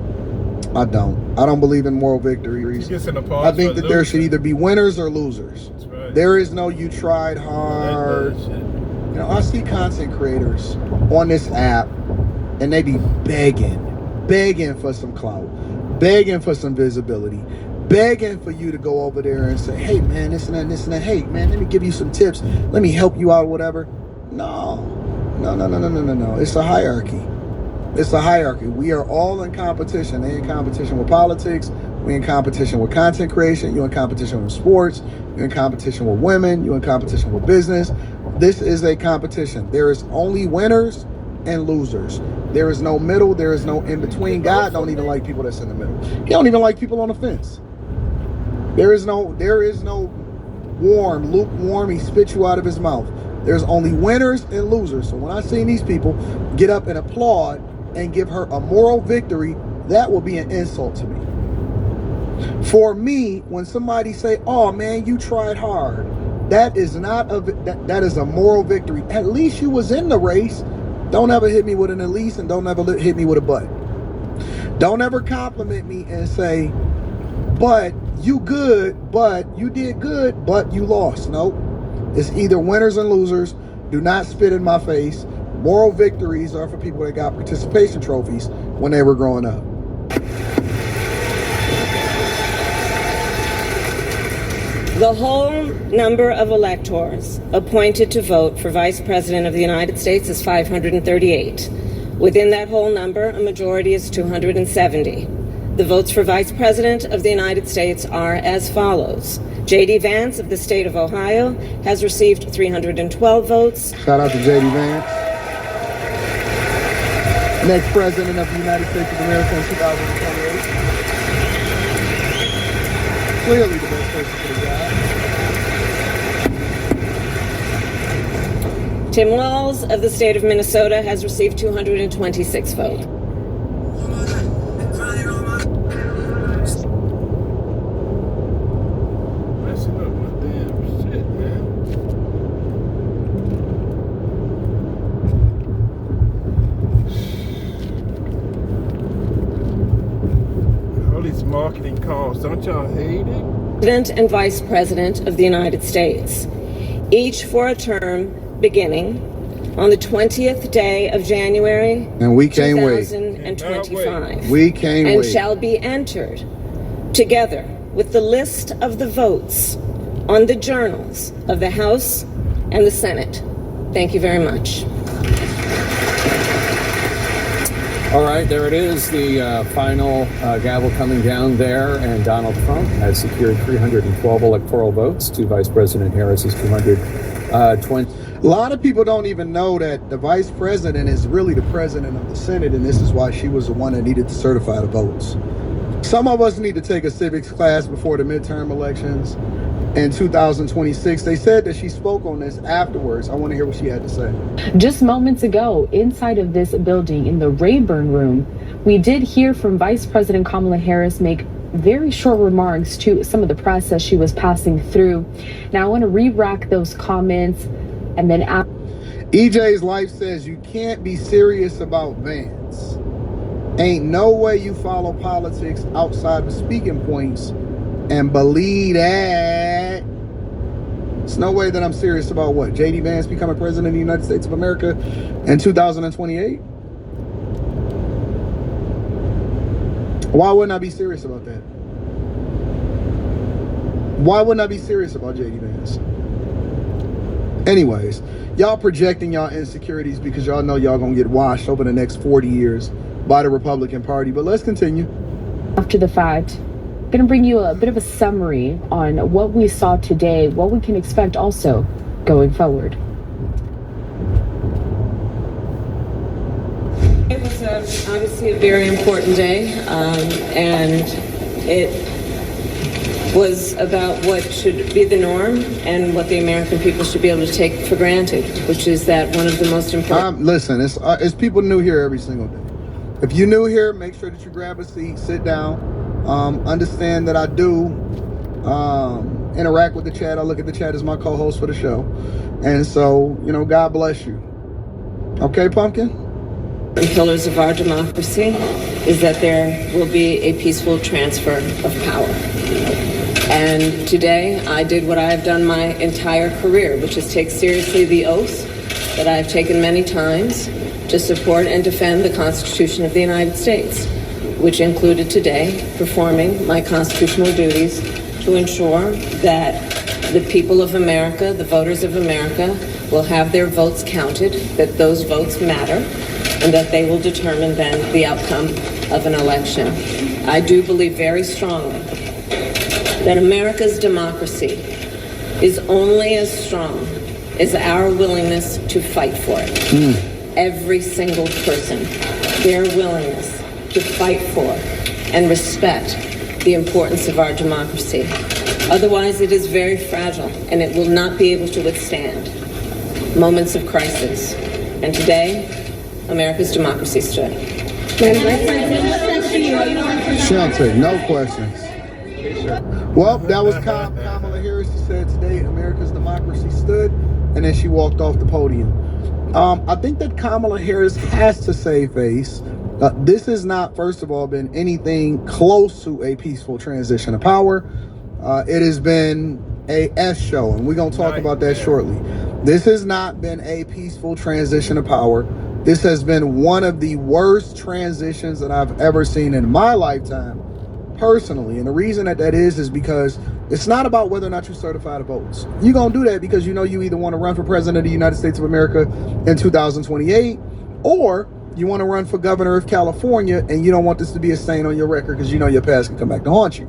I don't believe in moral victories. I think that there should either be winners or losers. That's right. There is no you tried hard. You know, I see content creators on this app and they be begging for some clout, begging for some visibility, begging for you to go over there and say, hey man, this and that, this and that. Hey man, let me give you some tips. Let me help you out, whatever. No. It's a hierarchy. It's a hierarchy. We are all in competition. They're in competition with politics. We're in competition with content creation. You're in competition with sports. You're in competition with women. You're in competition with business. This is a competition. There is only winners and losers. There is no middle. There is no in between. God don't even like people that's in the middle. He don't even like people on the fence. There is no warm, lukewarm. He spits you out of his mouth. There's only winners and losers. So when I see these people get up and applaud and give her a moral victory, that will be an insult to me. For me, when somebody say, oh man, you tried hard, that is not that is a moral victory. At least you was in the race. Don't ever hit me with an at least, and don't ever hit me with a but. Don't ever compliment me and say, but you good, but you did good, but you lost. Nope. It's either winners and losers. Do not spit in my face. Moral victories are for people that got participation trophies when they were growing up. The whole number of electors appointed to vote for Vice President of the United States is 538. Within that whole number, a majority is 270. The votes for Vice President of the United States are as follows. J.D. Vance of the state of Ohio has received 312 votes. Shout out to J.D. Vance. Next President of the United States of America in 2028. Clearly the best person for the job. Tim Walz of the state of Minnesota has received 226 votes. Messing up my damn shit, man. All these marketing calls, don't y'all hate it? President and Vice President of the United States, each for a term beginning on the 20th day of January, And we can't wait. 2025. We can't and wait. shall be entered together with the list of the votes on the journals of the House and the Senate. Thank you very much. All right, there it is, the final gavel coming down there, and Donald Trump has secured 312 electoral votes to Vice President Harris's 220. A lot of people don't even know that the vice president is really the president of the Senate, and this is why she was the one that needed to certify the votes. Some of us need to take a civics class before the midterm elections in 2026. They said that she spoke on this afterwards. I want to hear what she had to say. Just moments ago, inside of this building in the Rayburn Room, we did hear from Vice President Kamala Harris make very short remarks to some of the press as she was passing through. Now, I want to re-rack those comments and then EJ's Life says you can't be serious about Vance. Ain't no way you follow politics outside of speaking points and believe that. There's no way that I'm serious about what? J.D. Vance becoming president of the United States of America in 2028? Why wouldn't I be serious about that? Why wouldn't I be serious about J.D. Vance? Anyways, y'all projecting y'all insecurities because y'all know y'all gonna get washed over the next 40 years by the Republican Party. But let's continue. after the fact, going to bring you a bit of a summary on what we saw today, what we can expect also going forward. It was obviously a very important day, and it was about what should be the norm and what the American people should be able to take for granted, which is that one of the most important... Listen, it's people new here every single day. If you're new here, make sure that you grab a seat, sit down. Understand that I do interact with the chat. I look at the chat as my co-host for the show. And so, you know, God bless you. Okay, Pumpkin? The pillars of our democracy is that there will be a peaceful transfer of power. And today I did what I have done my entire career, which is take seriously the oath that I have taken many times to support and defend the Constitution of the United States, which included today performing my constitutional duties to ensure that the people of America, the voters of America, will have their votes counted, that those votes matter, and that they will determine then the outcome of an election. I do believe very strongly that America's democracy is only as strong as our willingness to fight for it. Every single person, their willingness to fight for and respect the importance of our democracy. Otherwise, it is very fragile and it will not be able to withstand moments of crisis. And today, America's democracy stood. Shante, no questions. Well, that was Kamala Harris. She said today America's democracy stood, and then she walked off the podium. I think that Kamala Harris has to save face. This has not, first of all, been anything close to a peaceful transition of power. It has been a S show, and we're going to talk about that shortly. This has not been a peaceful transition of power. This has been one of the worst transitions that I've ever seen in my lifetime, personally. And the reason that is because it's not about whether or not you certify the votes. You're going to do that because you know you either want to run for president of the United States of America in 2028, or you want to run for governor of California, and you don't want this to be a stain on your record because you know your past can come back to haunt you.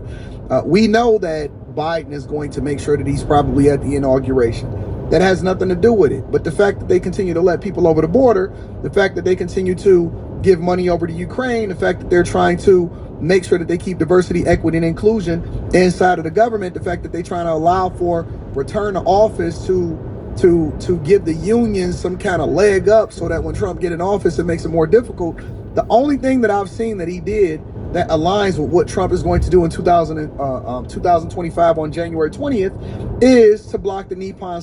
We know that Biden is going to make sure that he's probably at the inauguration. That has nothing to do with it. But the fact that they continue to let people over the border, the fact that they continue to give money over to Ukraine, the fact that they're trying to make sure that they keep diversity, equity, and inclusion inside of the government, the fact that they're trying to allow for return to office to give the unions some kind of leg up so that when Trump get in office, it makes it more difficult. The only thing that I've seen that he did that aligns with what Trump is going to do in 2025 on January 20th is to block the Nippon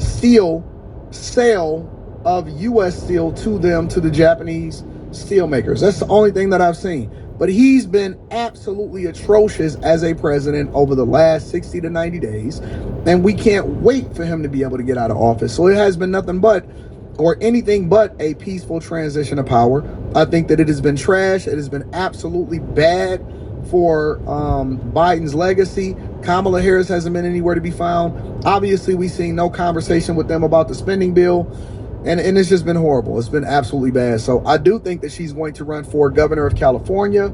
Steel sale of U.S. steel to the Japanese steel makers. That's the only thing that I've seen. But he's been absolutely atrocious as a president over the last 60 to 90 days. And we can't wait for him to be able to get out of office. So it has been nothing but, or anything but, a peaceful transition of power. I think that it has been trash. It has been absolutely bad for Biden's legacy. Kamala Harris hasn't been anywhere to be found. Obviously, we've seen no conversation with them about the spending bill. And it's just been horrible. It's been absolutely bad. So I do think that she's going to run for governor of California.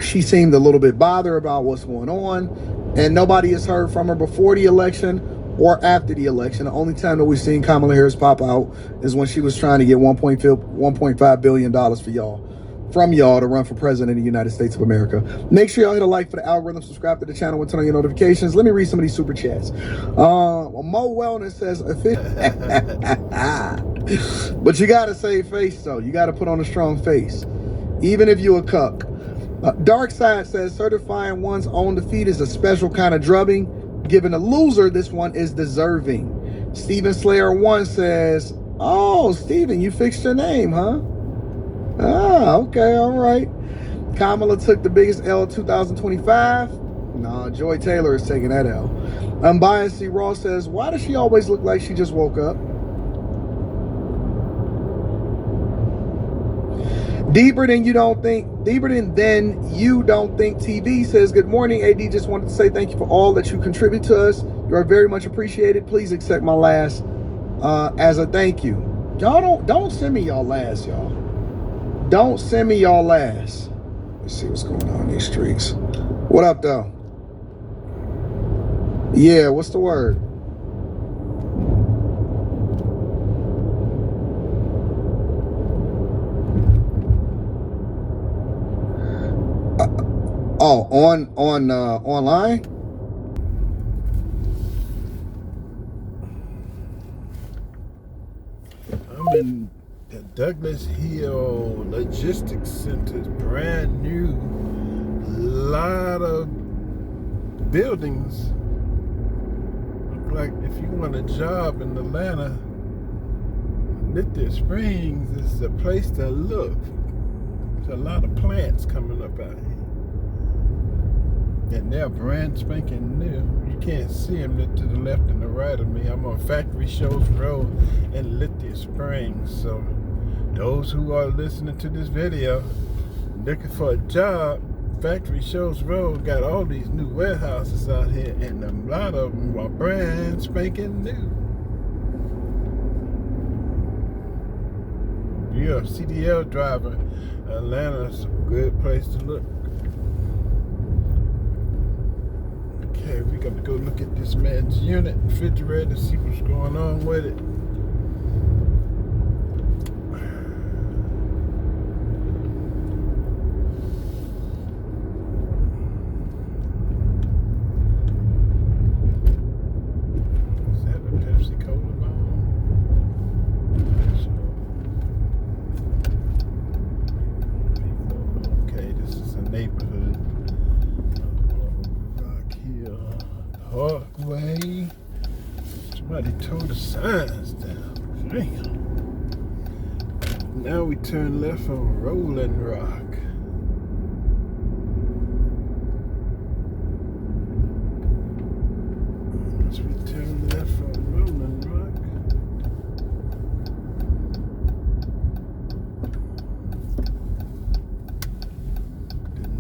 She seemed a little bit bothered about what's going on. And nobody has heard from her before the election or after the election. The only time that we've seen Kamala Harris pop out is when she was trying to get $1.5 billion from y'all to run for president of the United States of America. Make sure y'all hit a like for the algorithm, subscribe to the channel, and turn on your notifications. Let me read some of these super chats. Mo Wellness says, but you got to save face, though. You got to put on a strong face, even if you're a cuck. Dark Side says, certifying one's own defeat is a special kind of drubbing. Given a loser, this one is deserving. Steven Slayer 1 says, oh, Steven, you fixed your name, huh? Ah, okay, all right. Kamala took the biggest L of 2025. Nah, Joy Taylor is taking that L. Unbiased C. Raw says, why does she always look like she just woke up? Deeper than you don't think TV says, good morning, AD. Just wanted to say thank you for all that you contribute to us. You are very much appreciated. Please accept my last as a thank you. Y'all don't send me y'all last, y'all. Don't send me y'all last. Let's see what's going on in these streets. What up, though? Yeah, what's the word? Online? I'm in the Douglas Hill Logistics Center, brand new, lot of buildings. Look like if you want a job in Atlanta, Lithia Springs is the place to look. There's a lot of plants coming up out here. And they're brand spanking new. You can't see them to the left and the right of me. I'm on Factory Shows Road in Lithia Springs. So those who are listening to this video, looking for a job, Factory Shows Road got all these new warehouses out here, and a lot of them are brand spanking new. If you're a CDL driver, Atlanta's a good place to look. Okay, we're gonna go look at this man's unit, refrigerator, see what's going on with it. Is that a Pepsi Cola bottle? Okay, this is a neighborhood. Parkway. Somebody tore the signs down. Damn. Now we turn left on Rolling Rock.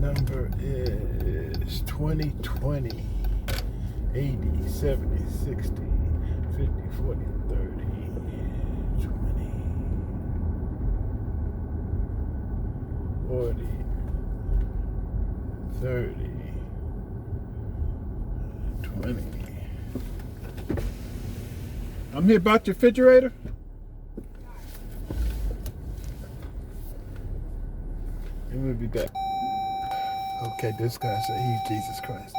number is 2020 80 70 60 50 40 30 20 40 30 20. I'm here about your refrigerator. And we'll be back. Okay, this guy said he's Jesus Christ.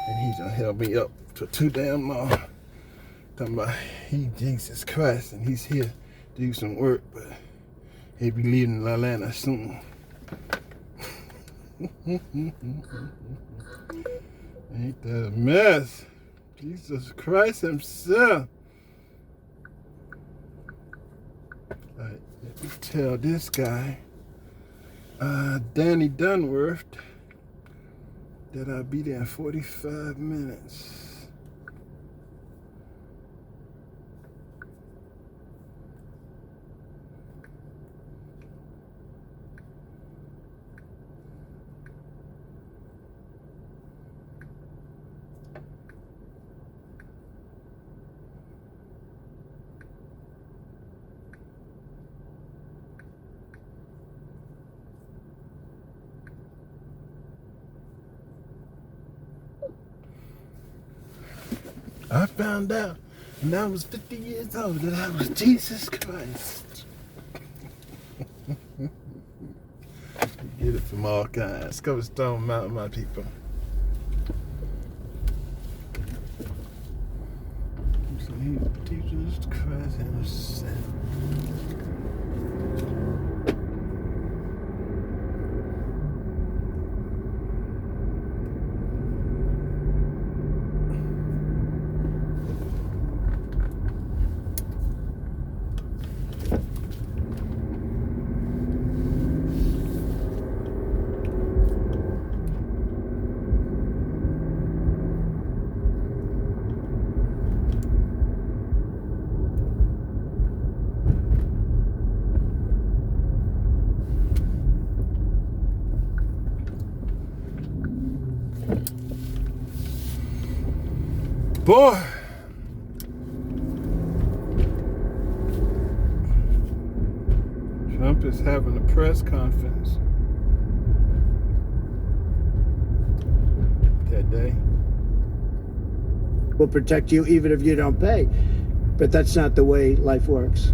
And he's gonna help me up for too damn long. Talking about he's Jesus Christ and he's here to do some work, but he'll be leaving Atlanta soon. Ain't that a mess? Jesus Christ himself. Let me tell this guy, Danny Dunworth, that I'll be there in 45 minutes. I found out when I was 50 years old that I was Jesus Christ. You get it from all kinds. Go to Stone Mountain, my people. So Jesus Christ himself. Boy, Trump is having a press conference that day. Will protect you even if you don't pay, but that's not the way life works.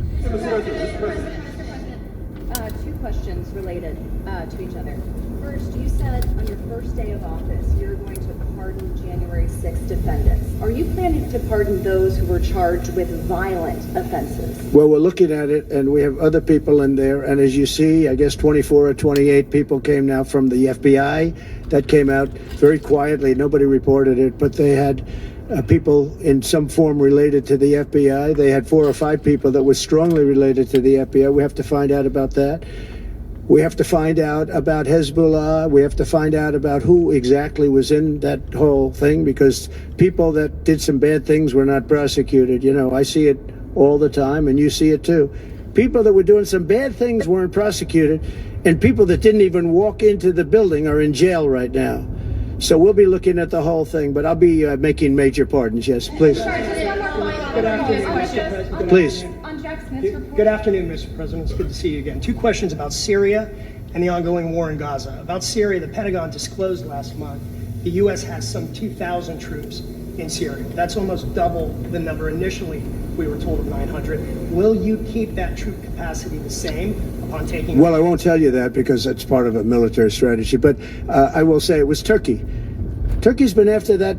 Two questions related to each other. First, you said on your first day of office you're going to pardon January 6th defendants. Are you planning to pardon those who were charged with violent offenses? Well, we're looking at it, and we have other people in there. And as you see, I guess 24 or 28 people came now from the FBI. That came out very quietly. Nobody reported it, but they had people in some form related to the FBI. They had 4 or 5 people that were strongly related to the FBI. We have to find out about that. We have to find out about Hezbollah. We have to find out about who exactly was in that whole thing, because people that did some bad things were not prosecuted. You know, I see it all the time, and you see it too. People that were doing some bad things weren't prosecuted, and people that didn't even walk into the building are in jail right now. So we'll be looking at the whole thing, but I'll be making major pardons. Yes, please. Good afternoon, Mr. President. Please. Good afternoon, Mr. President. It's good to see you again. 2 questions about Syria and the ongoing war in Gaza. About Syria, the Pentagon disclosed last month the U.S. has some 2,000 troops in Syria. That's almost double the number initially we were told of 900. Will you keep that troop capacity the same upon taking... Well, I won't tell you that because that's part of a military strategy, but I will say it was Turkey. Turkey's been after that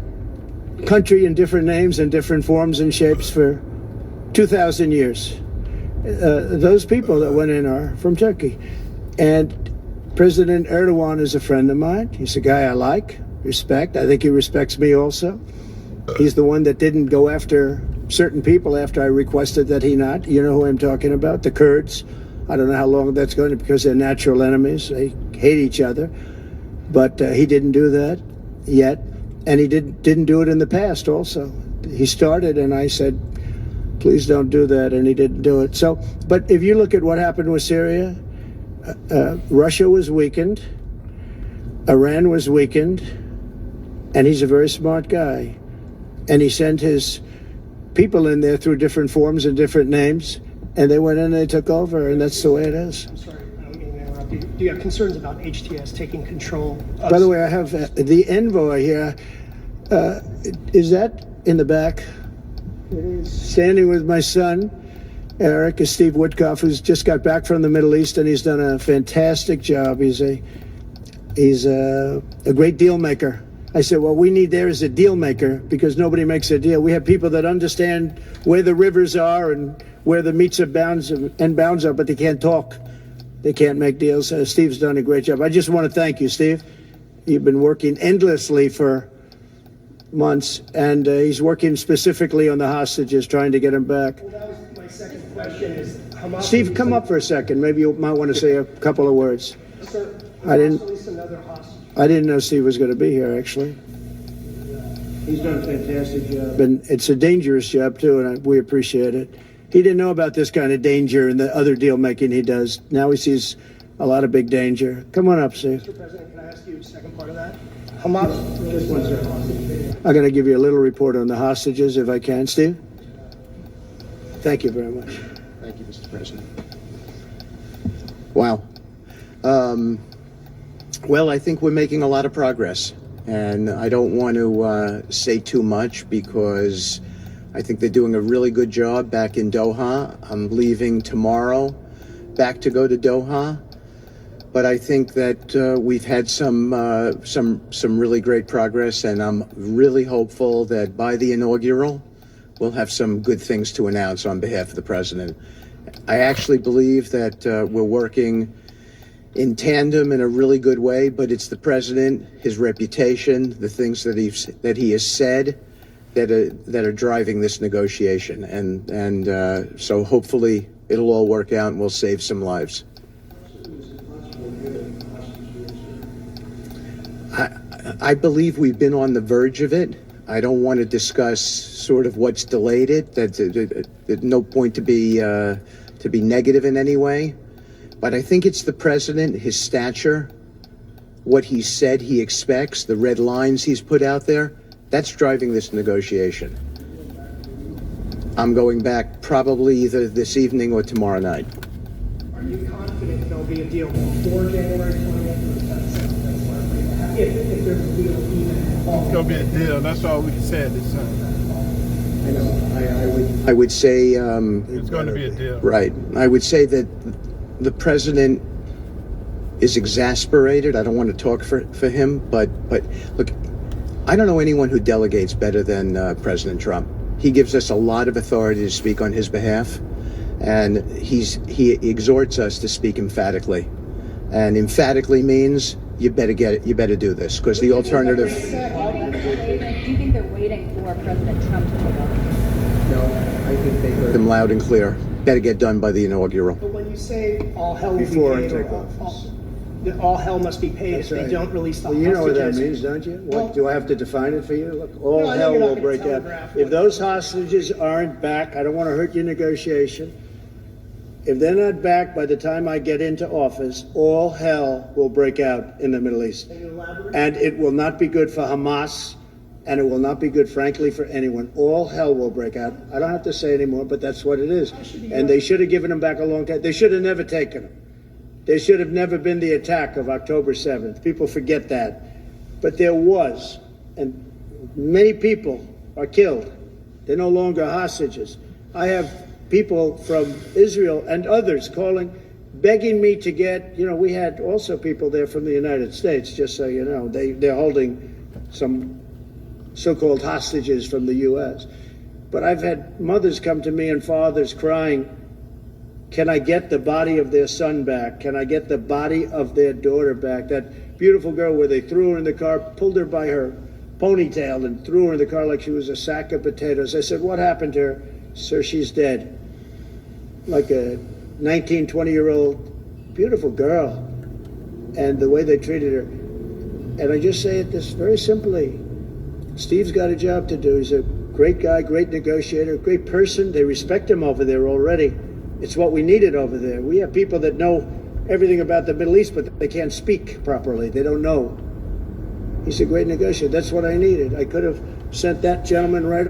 country in different names and different forms and shapes for 2,000 years. Those people that went in are from Turkey. And President Erdogan is a friend of mine. He's a guy I like, respect. I think he respects me also. He's the one that didn't go after certain people after I requested that he not. You know who I'm talking about? The Kurds. I don't know how long that's going to, because they're natural enemies. They hate each other. But he didn't do that yet. And he didn't do it in the past also. He started, and I said, please don't do that, and he didn't do it. So, but if you look at what happened with Syria, Russia was weakened. Iran was weakened, and he's a very smart guy. And he sent his people in there through different forms and different names, and they went in and they took over, and that's the way it is. I'm sorry, I don't mean to interrupt you. Do you have concerns about HTS taking control of... By the way, I have the envoy here. Is that in the back? It is. Standing with my son, Eric, is Steve Woodcock, who's just got back from the Middle East, and he's done a fantastic job. He's a great deal maker. I said, what we need there is a deal maker, because nobody makes a deal. We have people that understand where the rivers are and where the meets and bounds are, but they can't talk. They can't make deals. Steve's done a great job. I just want to thank you, Steve. You've been working endlessly for months, and he's working specifically on the hostages, trying to get them back. Well, that was my second question is Hamas... Steve, come up for a second. Maybe you might want to say a couple of words. Sir, I didn't know Steve was going to be here, actually. He's done a fantastic job. And it's a dangerous job, too, and we appreciate it. He didn't know about this kind of danger and the other deal making he does. Now he sees a lot of big danger. Come on up, Steve. Mr. President, can I ask you a second part of that? Hamas... Just one second. I'm going to give you a little report on the hostages, if I can, Steve. Thank you very much. Thank you, Mr. President. Wow. Well, I think we're making a lot of progress, and I don't want to say too much because I think they're doing a really good job back in Doha. I'm leaving tomorrow back to go to Doha, but I think that we've had some really great progress, and I'm really hopeful that by the inaugural, we'll have some good things to announce on behalf of the president. I actually believe that we're working in tandem in a really good way, but it's the president, his reputation, the things that he has said that are driving this negotiation, and so hopefully it'll all work out and we'll save some lives. I believe we've been on the verge of it. I don't want to discuss sort of what's delayed it. There's no point to be negative in any way. But I think it's the president, his stature, what he said he expects, the red lines he's put out there, that's driving this negotiation. I'm going back probably either this evening or tomorrow night. Are you confident there'll be a deal before January 20th? If there's a deal even? It's going to be a deal. That's all we can say at this time. I know. I would say... it's going to be a deal. Right. I would say that the president is exasperated. I don't want to talk for him, but look, I don't know anyone who delegates better than President Trump. He gives us a lot of authority to speak on his behalf, and he exhorts us to speak emphatically. And emphatically means you better get it. You better do this, because the alternative. Do you think they're waiting for President Trump to take office? No, I think they heard him loud and clear. Better get done by the inaugural. But when you say all hell will Before be I paid, take office. all hell must be paid if they don't release the hostages. You know what that means, don't you? What, do I have to define it for you? Look, all No, I know hell you're not will gonna break out. telegraph If what- those hostages aren't back, I don't want to hurt your negotiation. If they're not back by the time I get into office, all hell will break out in the Middle East. And it will not be good for Hamas, and it will not be good, frankly, for anyone. All hell will break out. I don't have to say anymore, but that's what it is. And they should have given them back a long time. They should have never taken them. There should have never been the attack of October 7th. People forget that. But there was, and many people are killed. They're no longer hostages. I have people from Israel and others calling, begging me to get, we had also people there from the United States, just so you know. They're holding some so-called hostages from the U.S. But I've had mothers come to me and fathers crying, can I get the body of their son back? Can I get the body of their daughter back? That beautiful girl where they threw her in the car, pulled her by her ponytail and threw her in the car like she was a sack of potatoes. I said, what happened to her? Sir, she's dead. Like a 19, 20-year-old beautiful girl. And the way they treated her. And I just say it this very simply. Steve's got a job to do. He's a great guy, great negotiator, great person. They respect him over there already. It's what we needed over there. We have people that know everything about the Middle East, but they can't speak properly. They don't know. He's a great negotiator. That's what I needed. I could have sent that gentleman right.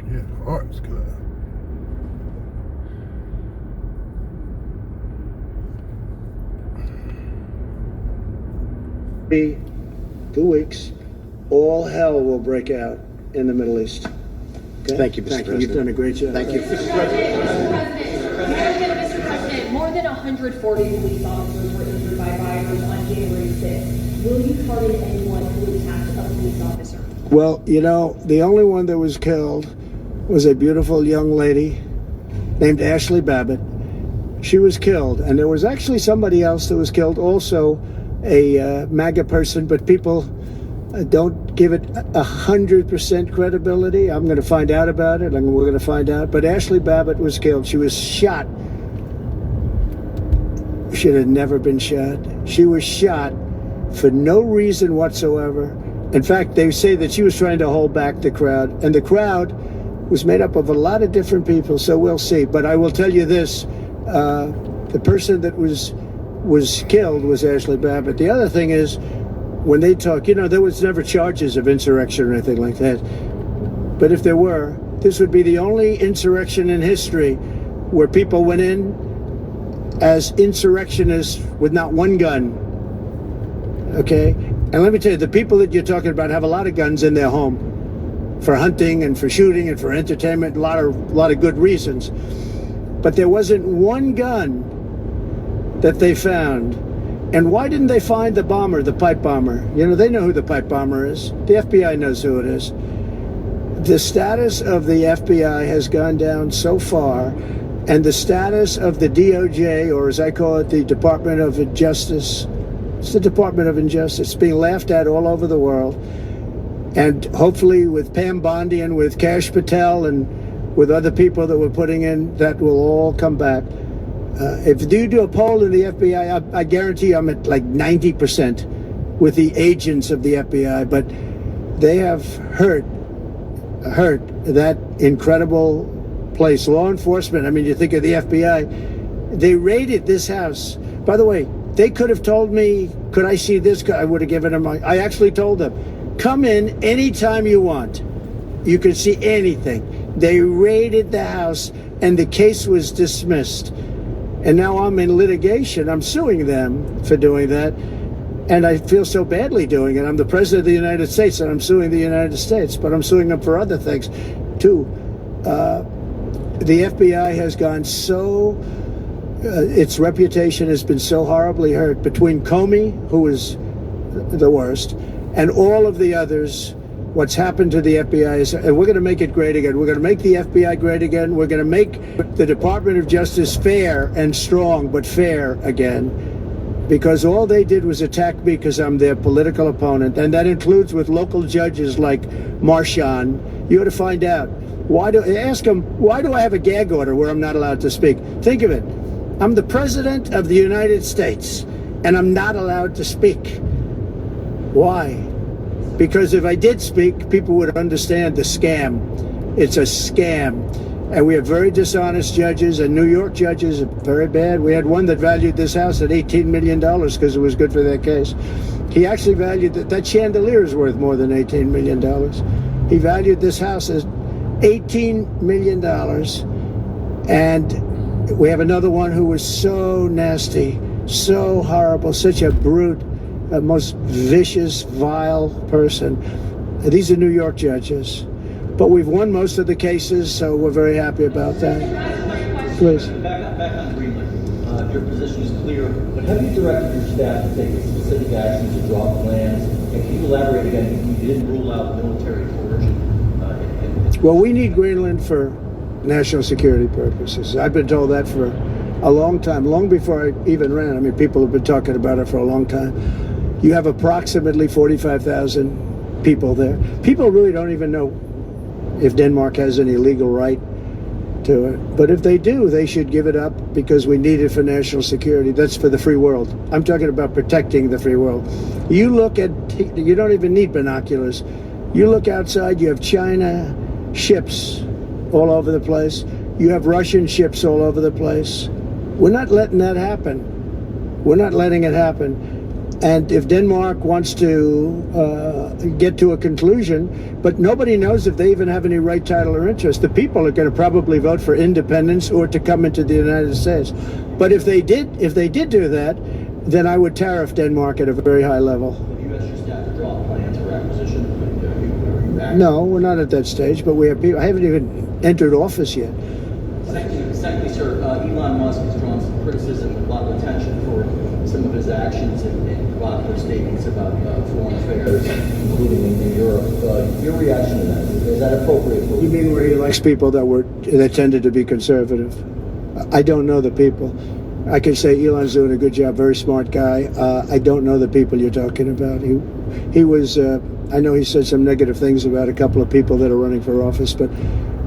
Yeah, the art's good. Be 2 weeks, all hell will break out in the Middle East. Okay? Thank you, Mr. President. You've done a great job. Thank you. Mr. President, more than 140 police officers were injured by rioters on January 6th. Will you pardon anyone who attacked a police officer? Well, you know, the only one that was killed was a beautiful young lady named Ashley Babbitt. She was killed, and there was actually somebody else that was killed, also a MAGA person, but people don't give it 100% credibility. I'm going to find out about it, and we're going to find out. But Ashley Babbitt was killed. She was shot. Should have never been shot. She was shot for no reason whatsoever. In fact, they say that she was trying to hold back the crowd, and the crowd was made up of a lot of different people, so we'll see. But I will tell you this, the person that was killed was Ashley Babbitt. The other thing is, when they talk, you know, there was never charges of insurrection or anything like that. But if there were, this would be the only insurrection in history where people went in as insurrectionists with not one gun. Okay? And let me tell you, the people that you're talking about have a lot of guns in their home for hunting and for shooting and for entertainment, a lot of good reasons. But there wasn't one gun that they found. And why didn't they find the bomber, the pipe bomber? You know, they know who the pipe bomber is. The FBI knows who it is. The status of the FBI has gone down so far, and the status of the DOJ, or as I call it, the Department of Justice, it's the Department of Injustice, being laughed at all over the world. And hopefully with Pam Bondi and with Kash Patel and with other people that we're putting in, that will all come back. If you do a poll in the FBI, I guarantee I'm at like 90% with the agents of the FBI, but they have hurt that incredible place. Law enforcement, I mean, you think of the FBI, they raided this house. By the way, they could have told me, could I see this? I would have given them, I actually told them, come in anytime you want. You can see anything. They raided the house and the case was dismissed. And now I'm in litigation. I'm suing them for doing that. And I feel so badly doing it. I'm the president of the United States and I'm suing the United States, but I'm suing them for other things too. The FBI has gone so, its reputation has been so horribly hurt between Comey, who is the worst, and all of the others. What's happened to the FBI is, and we're going to make it great again. We're going to make the FBI great again. We're going to make the Department of Justice fair and strong, but fair again, because all they did was attack me because I'm their political opponent, and that includes with local judges like Marchand. You ought to find out. Ask them, why do I have a gag order where I'm not allowed to speak? Think of it. I'm the president of the United States, and I'm not allowed to speak. Why? Because if I did speak, people would understand the scam. It's a scam. And we have very dishonest judges, and New York judges are very bad. We had one that valued this house at $18 million because it was good for their case. He actually valued that chandelier is worth more than $18 million. He valued this house as $18 million. And we have another one who was so nasty, so horrible, such a brute, a most vicious, vile person. These are New York judges. But we've won most of the cases, so we're very happy about that. Please. Back on Greenland. Your position is clear, but have you directed your staff to take specific actions to draw plans? And can you elaborate again? You didn't rule out military coercion. Well, we need Greenland for national security purposes. I've been told that for a long time, long before I even ran. I mean, people have been talking about it for a long time. You have approximately 45,000 people there. People really don't even know if Denmark has any legal right to it. But if they do, they should give it up because we need it for national security. That's for the free world. I'm talking about protecting the free world. You look at, you don't even need binoculars. You look outside, you have China ships all over the place. You have Russian ships all over the place. We're not letting that happen. We're not letting it happen. And if Denmark wants to get to a conclusion, but nobody knows if they even have any right, title, or interest. The people are going to probably vote for independence or to come into the United States. But if they did do that, then I would tariff Denmark at a very high level. The U.S. just have to draw plans for acquisition. No, we're not at that stage, but we have people. I haven't even entered office yet. Secondly, sir, Elon Musk has drawn some criticism, a lot of attention for some of his actions and a lot of his statements about foreign affairs, including in Europe. Your reaction to that? Is that appropriate? You mean where he likes people that tended to be conservative? I don't know the people. I can say Elon's doing a good job, very smart guy. I don't know the people you're talking about. He was, I know he said some negative things about a couple of people that are running for office, but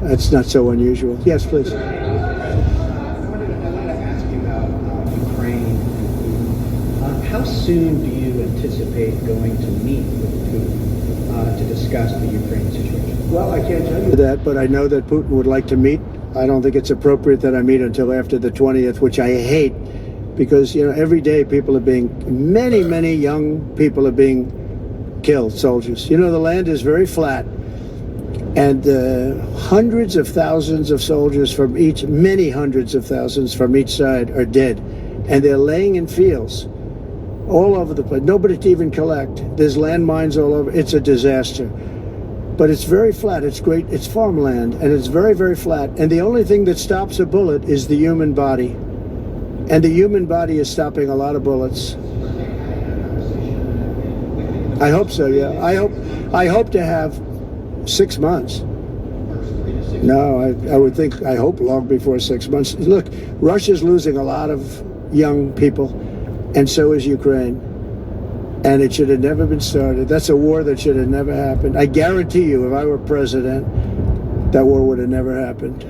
that's not so unusual. Yes, please. I wanted to ask you about Ukraine. How soon do you anticipate going to meet with Putin to discuss the Ukraine situation? Well, I can't tell you that, but I know that Putin would like to meet. I don't think it's appropriate that I meet until after the 20th, which I hate, because every day many young people are being killed, soldiers. The land is very flat, and hundreds of thousands of soldiers many hundreds of thousands from each side are dead, and they're laying in fields all over the place. Nobody to even collect. There's landmines all over. It's a disaster. But it's very flat. It's great. It's farmland, and it's very, very flat. And the only thing that stops a bullet is the human body. And the human body is stopping a lot of bullets. I hope so, yeah. I hope to have 6 months. No, I hope long before 6 months. Look, Russia's losing a lot of young people, and so is Ukraine. And it should have never been started. That's a war that should have never happened. I guarantee you, if I were president, that war would have never happened.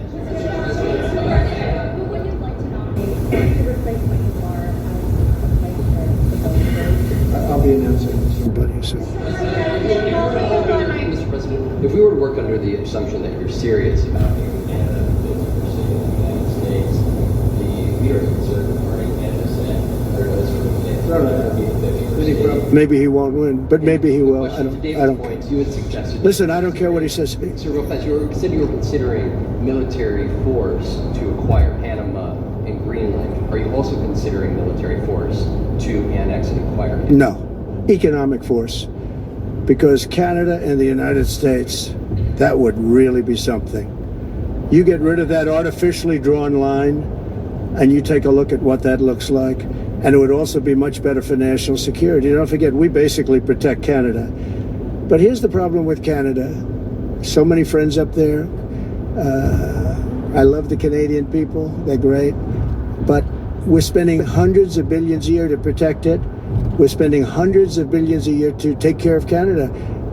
I'll be announcing somebody soon. Mr. President, if we were to work under the assumption that you're serious about making Canada a business pursuit in the United States, the leader of the Conservative Party, Canada, said, maybe he won't win, but maybe he will. I don't. You had suggested. Listen, I don't care what he says. Sir, real fast, you said you were considering military force to acquire Panama and Greenland. Are you also considering military force to annex and acquire? No, economic force, because Canada and the United States, that would really be something. You get rid of that artificially drawn line, and you take a look at what that looks like. And it would also be much better for national security. Don't forget, we basically protect Canada. But here's the problem with Canada. So many friends up there. I love the Canadian people. They're great. But we're spending hundreds of billions a year to protect it. We're spending hundreds of billions a year to take care of Canada.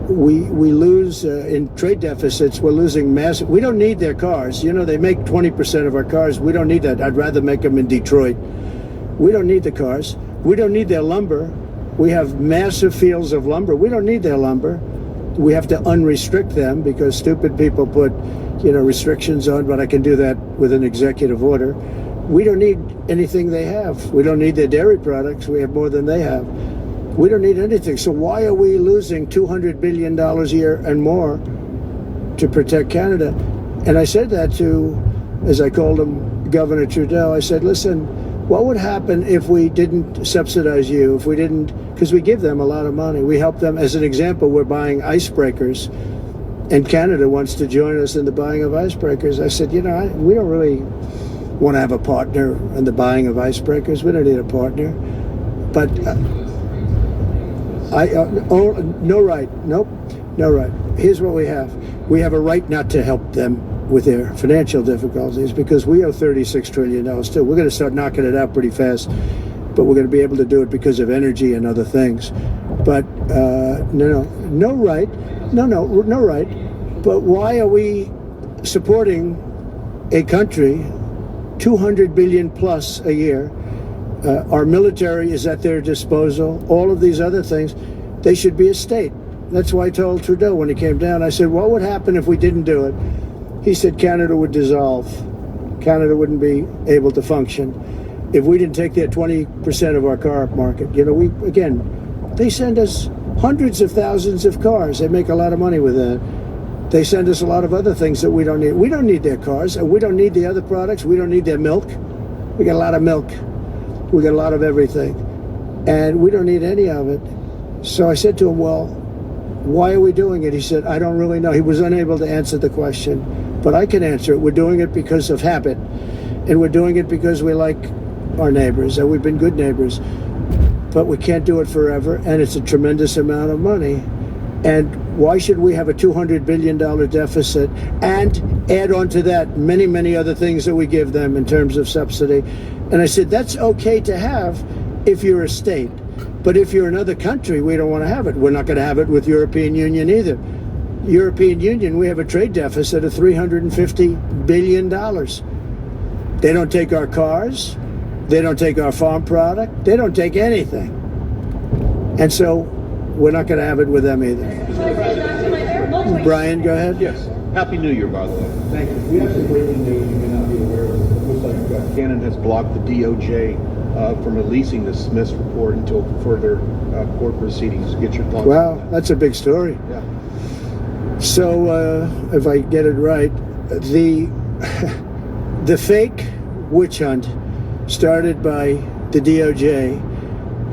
We lose in trade deficits. We're losing massive. We don't need their cars. They make 20% of our cars. We don't need that. I'd rather make them in Detroit. We don't need the cars. We don't need their lumber. We have massive fields of lumber. We don't need their lumber. We have to unrestrict them because stupid people put, restrictions on, but I can do that with an executive order. We don't need anything they have. We don't need their dairy products. We have more than they have. We don't need anything. So why are we losing $200 billion a year and more to protect Canada? And I said that to, as I called him, Governor Trudeau. I said, listen, what would happen if we didn't subsidize you, if we didn't, because we give them a lot of money. We help them. As an example, we're buying icebreakers, and Canada wants to join us in the buying of icebreakers. I said, we don't really want to have a partner in the buying of icebreakers. We don't need a partner. But no right. Nope, no right. Here's what we have. We have a right not to help them with their financial difficulties because we owe $36 trillion too. We're going to start knocking it out pretty fast, but we're going to be able to do it because of energy and other things. But no right. But why are we supporting a country, $200 billion plus a year? Our military is at their disposal. All of these other things, they should be a state. That's why I told Trudeau when he came down, I said, what would happen if we didn't do it? He said Canada would dissolve. Canada wouldn't be able to function. if we didn't take their 20% of our car market. You know, they send us hundreds of thousands of cars. They make a lot of money with that. They send us a lot of other things that we don't need. We don't need their cars, and we don't need the other products. We don't need their milk. We got a lot of milk. We got a lot of everything. And we don't need any of it. So I said to him, well, why are we doing it? He said, I don't really know. He was unable to answer the question, but I can answer it. We're doing it because of habit, and we're doing it because we like our neighbors, and we've been good neighbors, but we can't do it forever, and it's a tremendous amount of money. And why should we have a $200 billion deficit and add on to that many, many other things that we give them in terms of subsidy? And I said, that's okay to have if you're a state. But if you're another country, we don't want to have it. We're not going to have it with European Union either. European Union, we have a trade deficit of $350 billion. They don't take our cars. They don't take our farm product. They don't take anything. And so we're not going to have it with them either. Brian, go ahead. Yes. Happy New Year, by the way. Thank you. We have some breaking news you may not be aware of. It looks like Cannon has blocked the DOJ from releasing the Smith's report until further court proceedings. Get your thoughts. Wow, that's a big story. Yeah. So, if I get it right, the fake witch hunt started by the DOJ,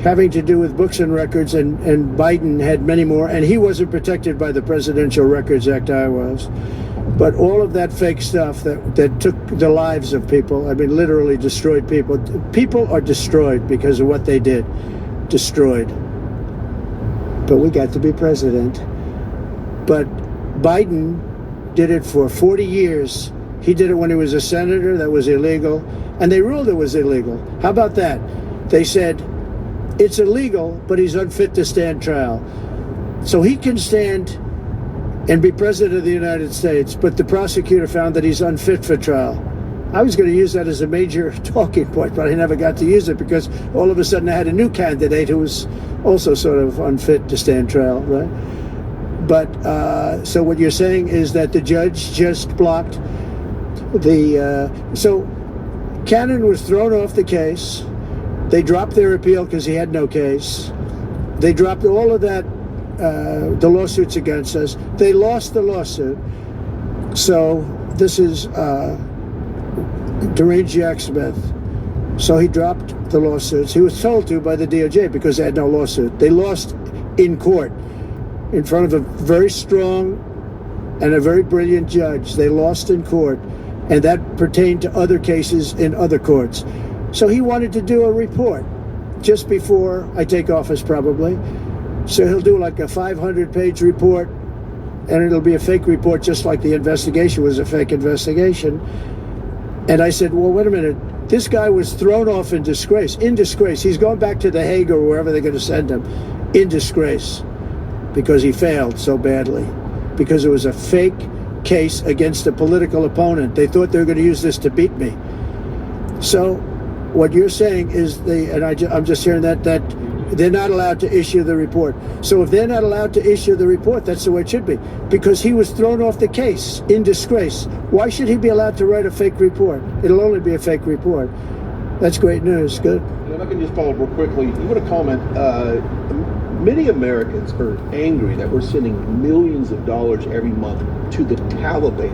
having to do with books and records, and Biden had many more, and he wasn't protected by the Presidential Records Act. I was. But all of that fake stuff that took the lives of people, I mean, literally destroyed people. People are destroyed because of what they did. Destroyed. But we got to be president. But Biden did it for 40 years. He did it when he was a senator. That was illegal. And they ruled it was illegal. How about that? They said, it's illegal, but he's unfit to stand trial. So he can stand and be president of the United States, but the prosecutor found that he's unfit for trial. I was going to use that as a major talking point, but I never got to use it because all of a sudden I had a new candidate who was also sort of unfit to stand trial, right? But so what you're saying is that the judge just blocked so Cannon was thrown off the case. They dropped their appeal because he had no case. They dropped all of that, the lawsuits against us. They lost the lawsuit. So this is deranged Jack Smith. So he dropped the lawsuits. He was told to by the DOJ because they had no lawsuit. They lost in court in front of a very strong and a very brilliant judge. They lost in court, and that pertained to other cases in other courts. So he wanted to do a report just before I take office, probably. So he'll do like a 500-page report, and it'll be a fake report, just like the investigation was a fake investigation. And I said, well, wait a minute. This guy was thrown off in disgrace. In disgrace. He's going back to The Hague or wherever they're going to send him. In disgrace. Because he failed so badly. Because it was a fake case against a political opponent. They thought they were going to use this to beat me. So what you're saying is I'm just hearing that they're not allowed to issue the report. So if they're not allowed to issue the report, that's the way it should be. Because he was thrown off the case in disgrace. Why should he be allowed to write a fake report? It'll only be a fake report. That's great news. Good. And if I can just follow up real quickly, you want to comment, many Americans are angry that we're sending millions of dollars every month to the Taliban.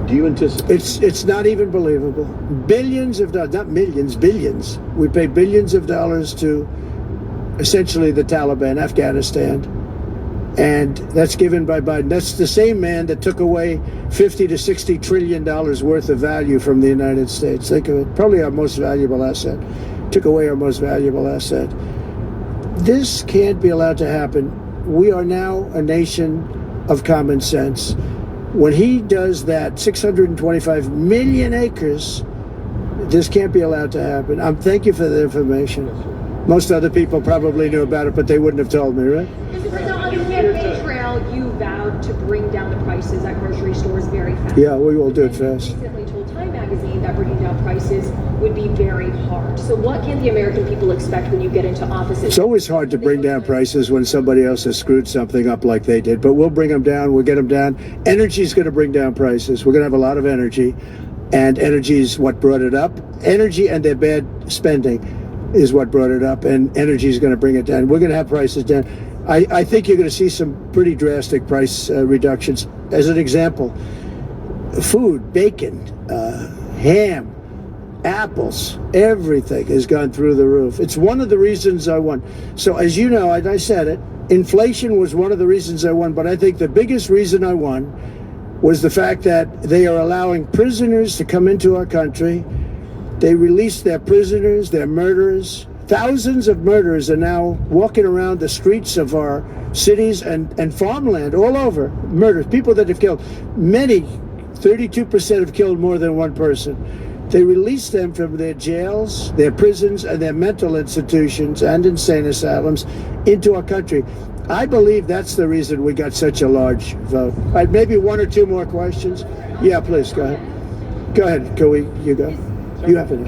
Do you anticipate? It's not even believable. Billions of dollars, not millions, billions. We pay billions of dollars to essentially the Taliban, Afghanistan, and that's given by Biden. That's the same man that took away $50 to $60 trillion worth of value from the United States. Think of it, probably our most valuable asset. Took away our most valuable asset. This can't be allowed to happen. We are now a nation of common sense. When he does that, 625 million acres, this can't be allowed to happen. Thank you for the information. Most other people probably knew about it, but they wouldn't have told me, right? Mr. President, on the campaign trail, you vowed to bring down the prices at grocery stores very fast. Yeah, we will do it fast. You recently told Time Magazine that bringing down prices would be very hard. So what can the American people expect when you get into office? It's always hard to bring down prices when somebody else has screwed something up like they did, but we'll bring them down. We'll get them down. Energy's going to bring down prices. We're going to have a lot of energy. And energy is what brought it up. Energy and their bad spending is what brought it up, and energy is going to bring it down. We're going to have prices down. I think you're going to see some pretty drastic price reductions. As an example, food, bacon, ham, apples, everything has gone through the roof. It's one of the reasons I won. So as you know, I said it, inflation was one of the reasons I won, but I think the biggest reason I won was the fact that they are allowing prisoners to come into our country. They released their prisoners, their murderers. Thousands of murderers are now walking around the streets of our cities and farmland all over. Murders, people that have killed. Many, 32% have killed more than one person. They released them from their jails, their prisons, and their mental institutions and insane asylums into our country. I believe that's the reason we got such a large vote. All right, maybe one or two more questions. Yeah, please, go ahead. Go ahead, you go. You have it.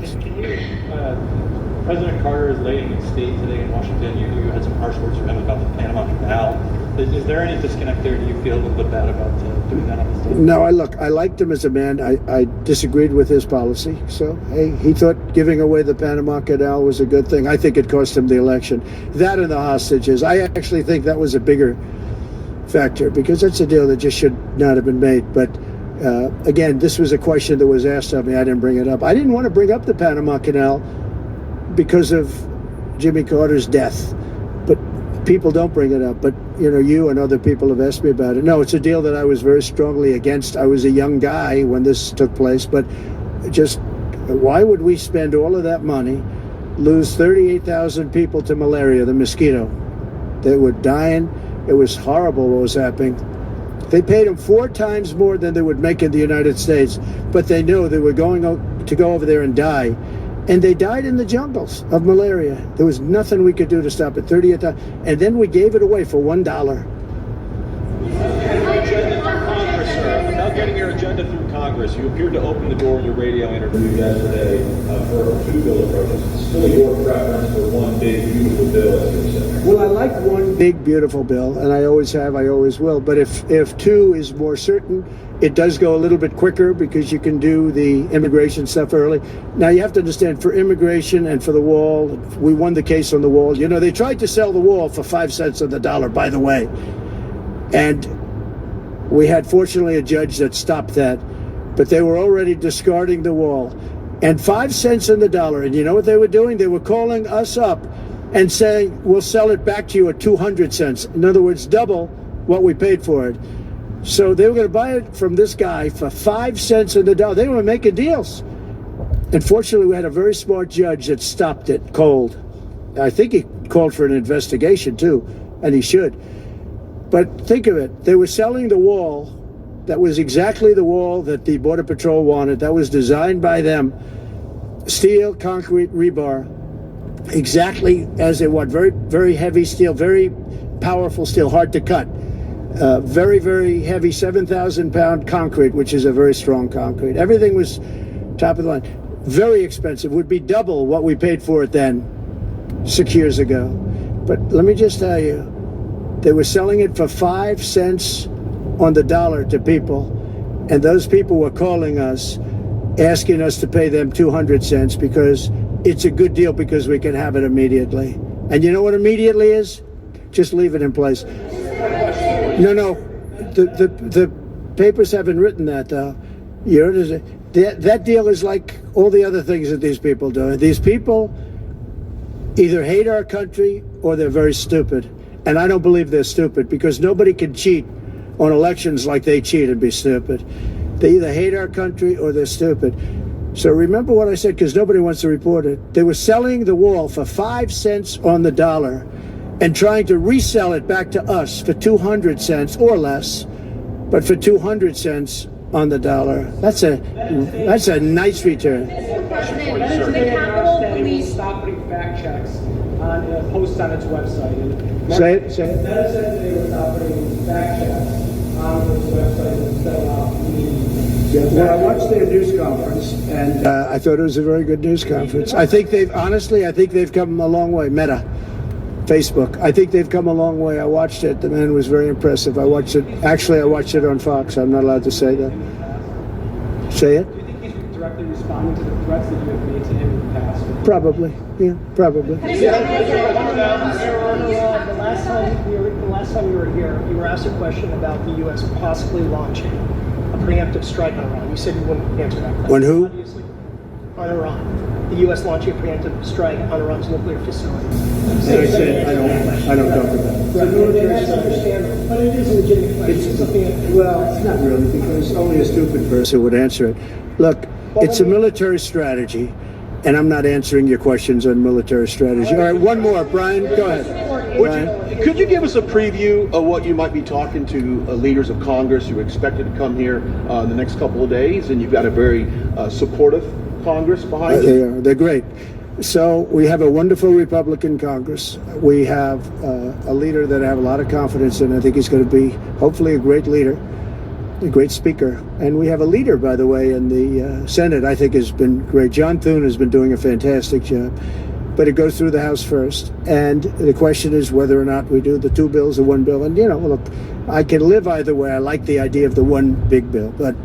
President Carter is laying in state today in Washington. You had some harsh words from him about the Panama Canal. Is there any disconnect there? Do you feel a little bit bad about doing that on the state? No, I liked him as a man. I disagreed with his policy. So, hey, he thought giving away the Panama Canal was a good thing. I think it cost him the election. That and the hostages. I actually think that was a bigger factor because that's a deal that just should not have been made. But again, this was a question that was asked of me. I didn't bring it up. I didn't want to bring up the Panama Canal because of Jimmy Carter's death. But people don't bring it up. But, you and other people have asked me about it. No, it's a deal that I was very strongly against. I was a young guy when this took place. But just why would we spend all of that money, lose 38,000 people to malaria, the mosquito? They were dying. It was horrible what was happening. They paid them 4 times more than they would make in the United States. But they knew they were going to go over there and die. And they died in the jungles of malaria. There was nothing we could do to stop it. 38,000, and then we gave it away for $1. Without getting your agenda through Congress, you appeared to open the door in your radio interview yesterday for 2 bill approaches. It's still your preference for one big, beautiful bill, as you said. Well, I like one big, beautiful bill, and I always have, I always will. But if 2 is more certain, it does go a little bit quicker because you can do the immigration stuff early. Now, you have to understand, for immigration and for the wall, we won the case on the wall. They tried to sell the wall for 5 cents on the dollar, by the way. And we had, fortunately, a judge that stopped that. But they were already discarding the wall. And 5 cents on the dollar. And you know what they were doing? They were calling us up and saying, we'll sell it back to you at 200 cents. In other words, double what we paid for it. So they were going to buy it from this guy for 5 cents on the dollar. They were making deals. Unfortunately, we had a very smart judge that stopped it cold. I think he called for an investigation, too, and he should. But think of it. They were selling the wall that was exactly the wall that the Border Patrol wanted. That was designed by them. Steel, concrete, rebar, exactly as they want. Very, very heavy steel, very powerful steel, hard to cut. Very, very heavy 7,000-pound concrete, which is a very strong concrete. Everything was top of the line. Very expensive. Would be double what we paid for it then, 6 years ago. But let me just tell you, they were selling it for 5 cents on the dollar to people, and those people were calling us, asking us to pay them 200 cents because it's a good deal because we can have it immediately. And you know what immediately is? Just leave it in place. No, the papers haven't written that, though. That deal is like all the other things that these people do. These people either hate our country or they're very stupid. And I don't believe they're stupid because nobody can cheat on elections like they cheat and be stupid. They either hate our country or they're stupid. So remember what I said, because nobody wants to report it. They were selling the wall for 5 cents on the dollar and trying to resell it back to us for 200 cents or less, but for 200 cents on the dollar. That's a nice return. The Capitol Police stop putting fact checks on posts on its website. Say it. That said they were not putting fact checks on its website instead of Well, I watched their news conference, and I thought it was a very good news conference. I think they've come a long way. Meta, Facebook. I think they've come a long way. I watched it. The man was very impressive. I watched it. Actually, I watched it on Fox. I'm not allowed to say that. Say it. Do you think he's directly responding to the threats that you have made to him in the past? Probably, yeah, probably. The last time you were here, you were asked a question about the U.S. possibly launching a preemptive strike on Iran. You said you wouldn't answer that question. On who? Obviously, on Iran. The U.S. launching a preemptive strike on Iran's nuclear facility. And I said, I don't talk about it. That's understandable, but it is a legitimate question. Well, it's not really, because only a stupid person would answer it. Look, it's a military strategy, and I'm not answering your questions on military strategy. All right, one more. Brian, go ahead. Could you give us a preview of what you might be talking to leaders of Congress who are expected to come here in the next couple of days? And you've got a very supportive Congress behind They you. are. They're great. So we have a wonderful Republican Congress. We have a leader that I have a lot of confidence in. I think he's going to be hopefully a great leader, a great speaker. And we have a leader, by the way, in the Senate I think has been great. John Thune has been doing a fantastic job. But it goes through the House first. And the question is whether or not we do the two bills or one bill. And, you know, look, I can live either way. I like the idea of the one big bill, but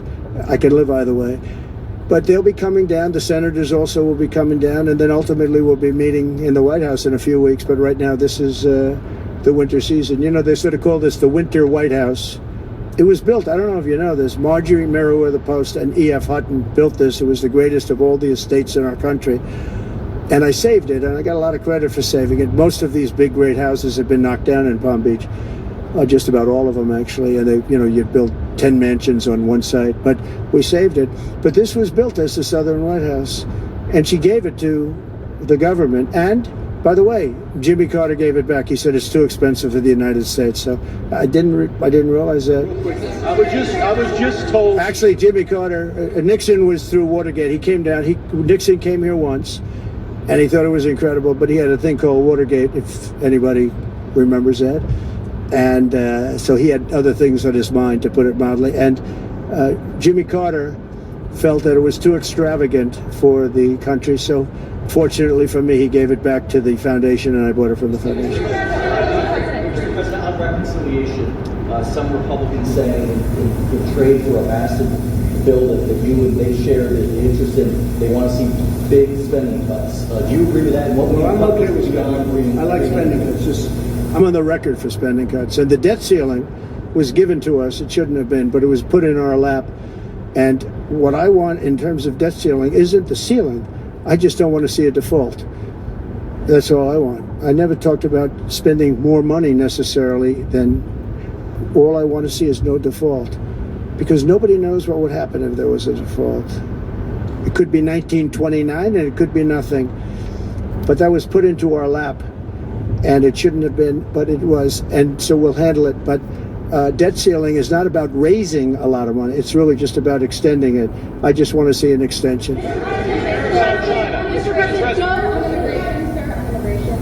I can live either way. But they'll be coming down. The senators also will be coming down. And then ultimately we'll be meeting in the White House in a few weeks. But right now this is the winter season. You know, they sort of call this the winter White House. It was built, I don't know if you know this, Marjorie Meriwether Post and E.F. Hutton built this. It was the greatest of all the estates in our country. And I saved it, and I got a lot of credit for saving it. Most of these big, great houses have been knocked down in Palm Beach. Just about all of them, actually. And they, you know, you built 10 mansions on one site, but we saved it. But this was built as the Southern White House, and she gave it to the government. And by the way, Jimmy Carter gave it back. He said it's too expensive for the United States. So I didn't realize that. I was just told. Actually, Jimmy Carter, Nixon was through Watergate. He came down. Nixon came here once, and he thought it was incredible. But he had a thing called Watergate, if anybody remembers that. And so he had other things on his mind, to put it mildly. And Jimmy Carter felt that it was too extravagant for the country. So fortunately for me, he gave it back to the foundation, and I bought it from the foundation. Mr. President, on reconciliation, some Republicans say in trade for a massive bill that you and they share the interest in, they want to see big spending cuts. Do you agree with that? And what I'm okay with spending. I like spending cuts. I'm on the record for spending cuts. And the debt ceiling was given to us. It shouldn't have been, but it was put in our lap. And what I want in terms of debt ceiling isn't the ceiling. I just don't want to see a default. That's all I want. I never talked about spending more money necessarily than all I want to see is no default. Because nobody knows what would happen if there was a default. It could be 1929 and it could be nothing. But that was put into our lap. And it shouldn't have been, but it was. And so we'll handle it. But debt ceiling is not about raising a lot of money. It's really just about extending it. I just want to see an extension. Mr. President, on immigration,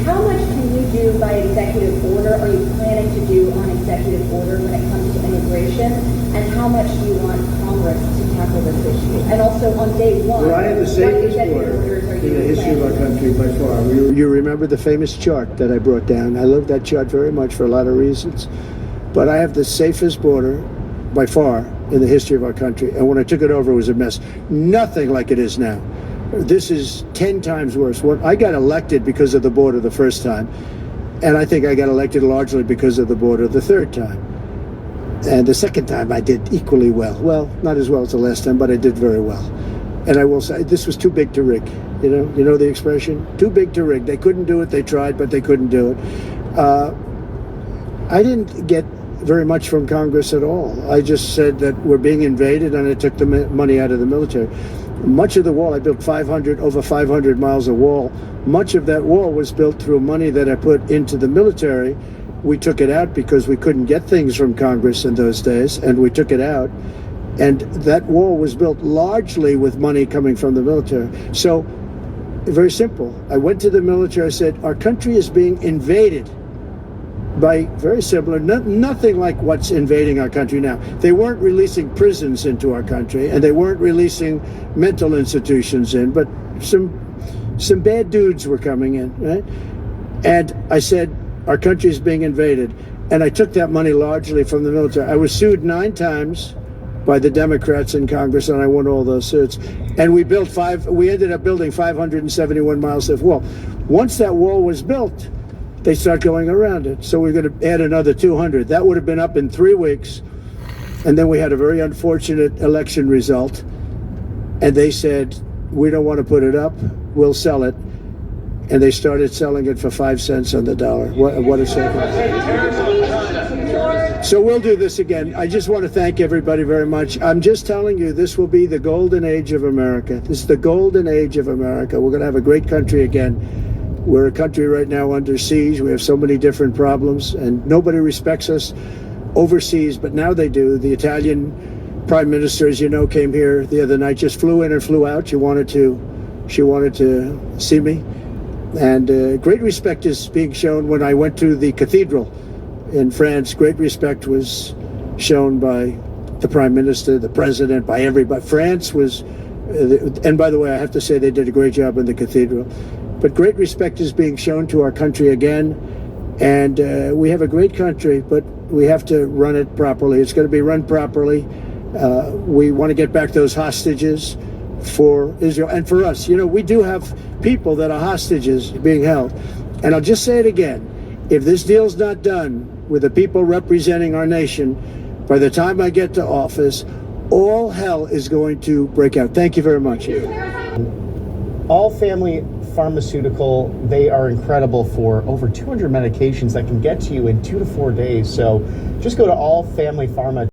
how much can you do by executive order? Are you planning to do on executive order when it comes to immigration? And how much do you want Congress to tackle this issue? And also on day one, Well, I have the safest what border orders are in the you history of our country by far. You remember the famous chart that I brought down. I love that chart very much for a lot of reasons. But I have the safest border by far in the history of our country. And when I took it over, it was a mess. Nothing like it is now. This is 10 times worse. I got elected because of the border the first time. And I think I got elected largely because of the border the third time. And the second time I did equally well. Well, not as well as the last time, but I did very well. And I will say, this was too big to rig. You know the expression? Too big to rig. They couldn't do it. They tried, but they couldn't do it. I didn't get very much from Congress at all. I just said that we're being invaded, and I took the money out of the military. Much of the wall, I built over 500 miles of wall. Much of that wall was built through money that I put into the military. We took it out because we couldn't get things from Congress in those days, and we took it out. And that wall was built largely with money coming from the military. So, very simple. I went to the military, I said, our country is being invaded by very similar, nothing like what's invading our country now. They weren't releasing prisons into our country, and they weren't releasing mental institutions in, but some bad dudes were coming in, right? And I said, our country is being invaded. And I took that money largely from the military. I was sued 9 times by the Democrats in Congress, and I won all those suits. And we ended up building 571 miles of wall. Once that wall was built, they start going around it. So we're going to add another 200. That would have been up in 3 weeks. And then we had a very unfortunate election result. And they said, we don't want to put it up, we'll sell it. And they started selling it for 5 cents on the dollar. What a second. So we'll do this again. I just want to thank everybody very much. I'm just telling you, this will be the golden age of America. This is the golden age of America. We're going to have a great country again. We're a country right now under siege. We have so many different problems, and nobody respects us overseas, but now they do. The Italian Prime Minister, as you know, came here the other night, just flew in and flew out. She wanted to see me. And great respect is being shown. When I went to the cathedral in France, great respect was shown by the Prime Minister, the President, by everybody. France was, and by the way, I have to say they did a great job in the cathedral. But great respect is being shown to our country again. And we have a great country, but we have to run it properly. It's going to be run properly. We want to get back those hostages for Israel and for us. You know, we do have people that are hostages being held. And I'll just say it again. If this deal's not done with the people representing our nation, by the time I get to office, all hell is going to break out. Thank you very much. All Family Pharmaceutical, they are incredible for over 200 medications that can get to you in 2 to 4 days. So just go to allfamilypharma.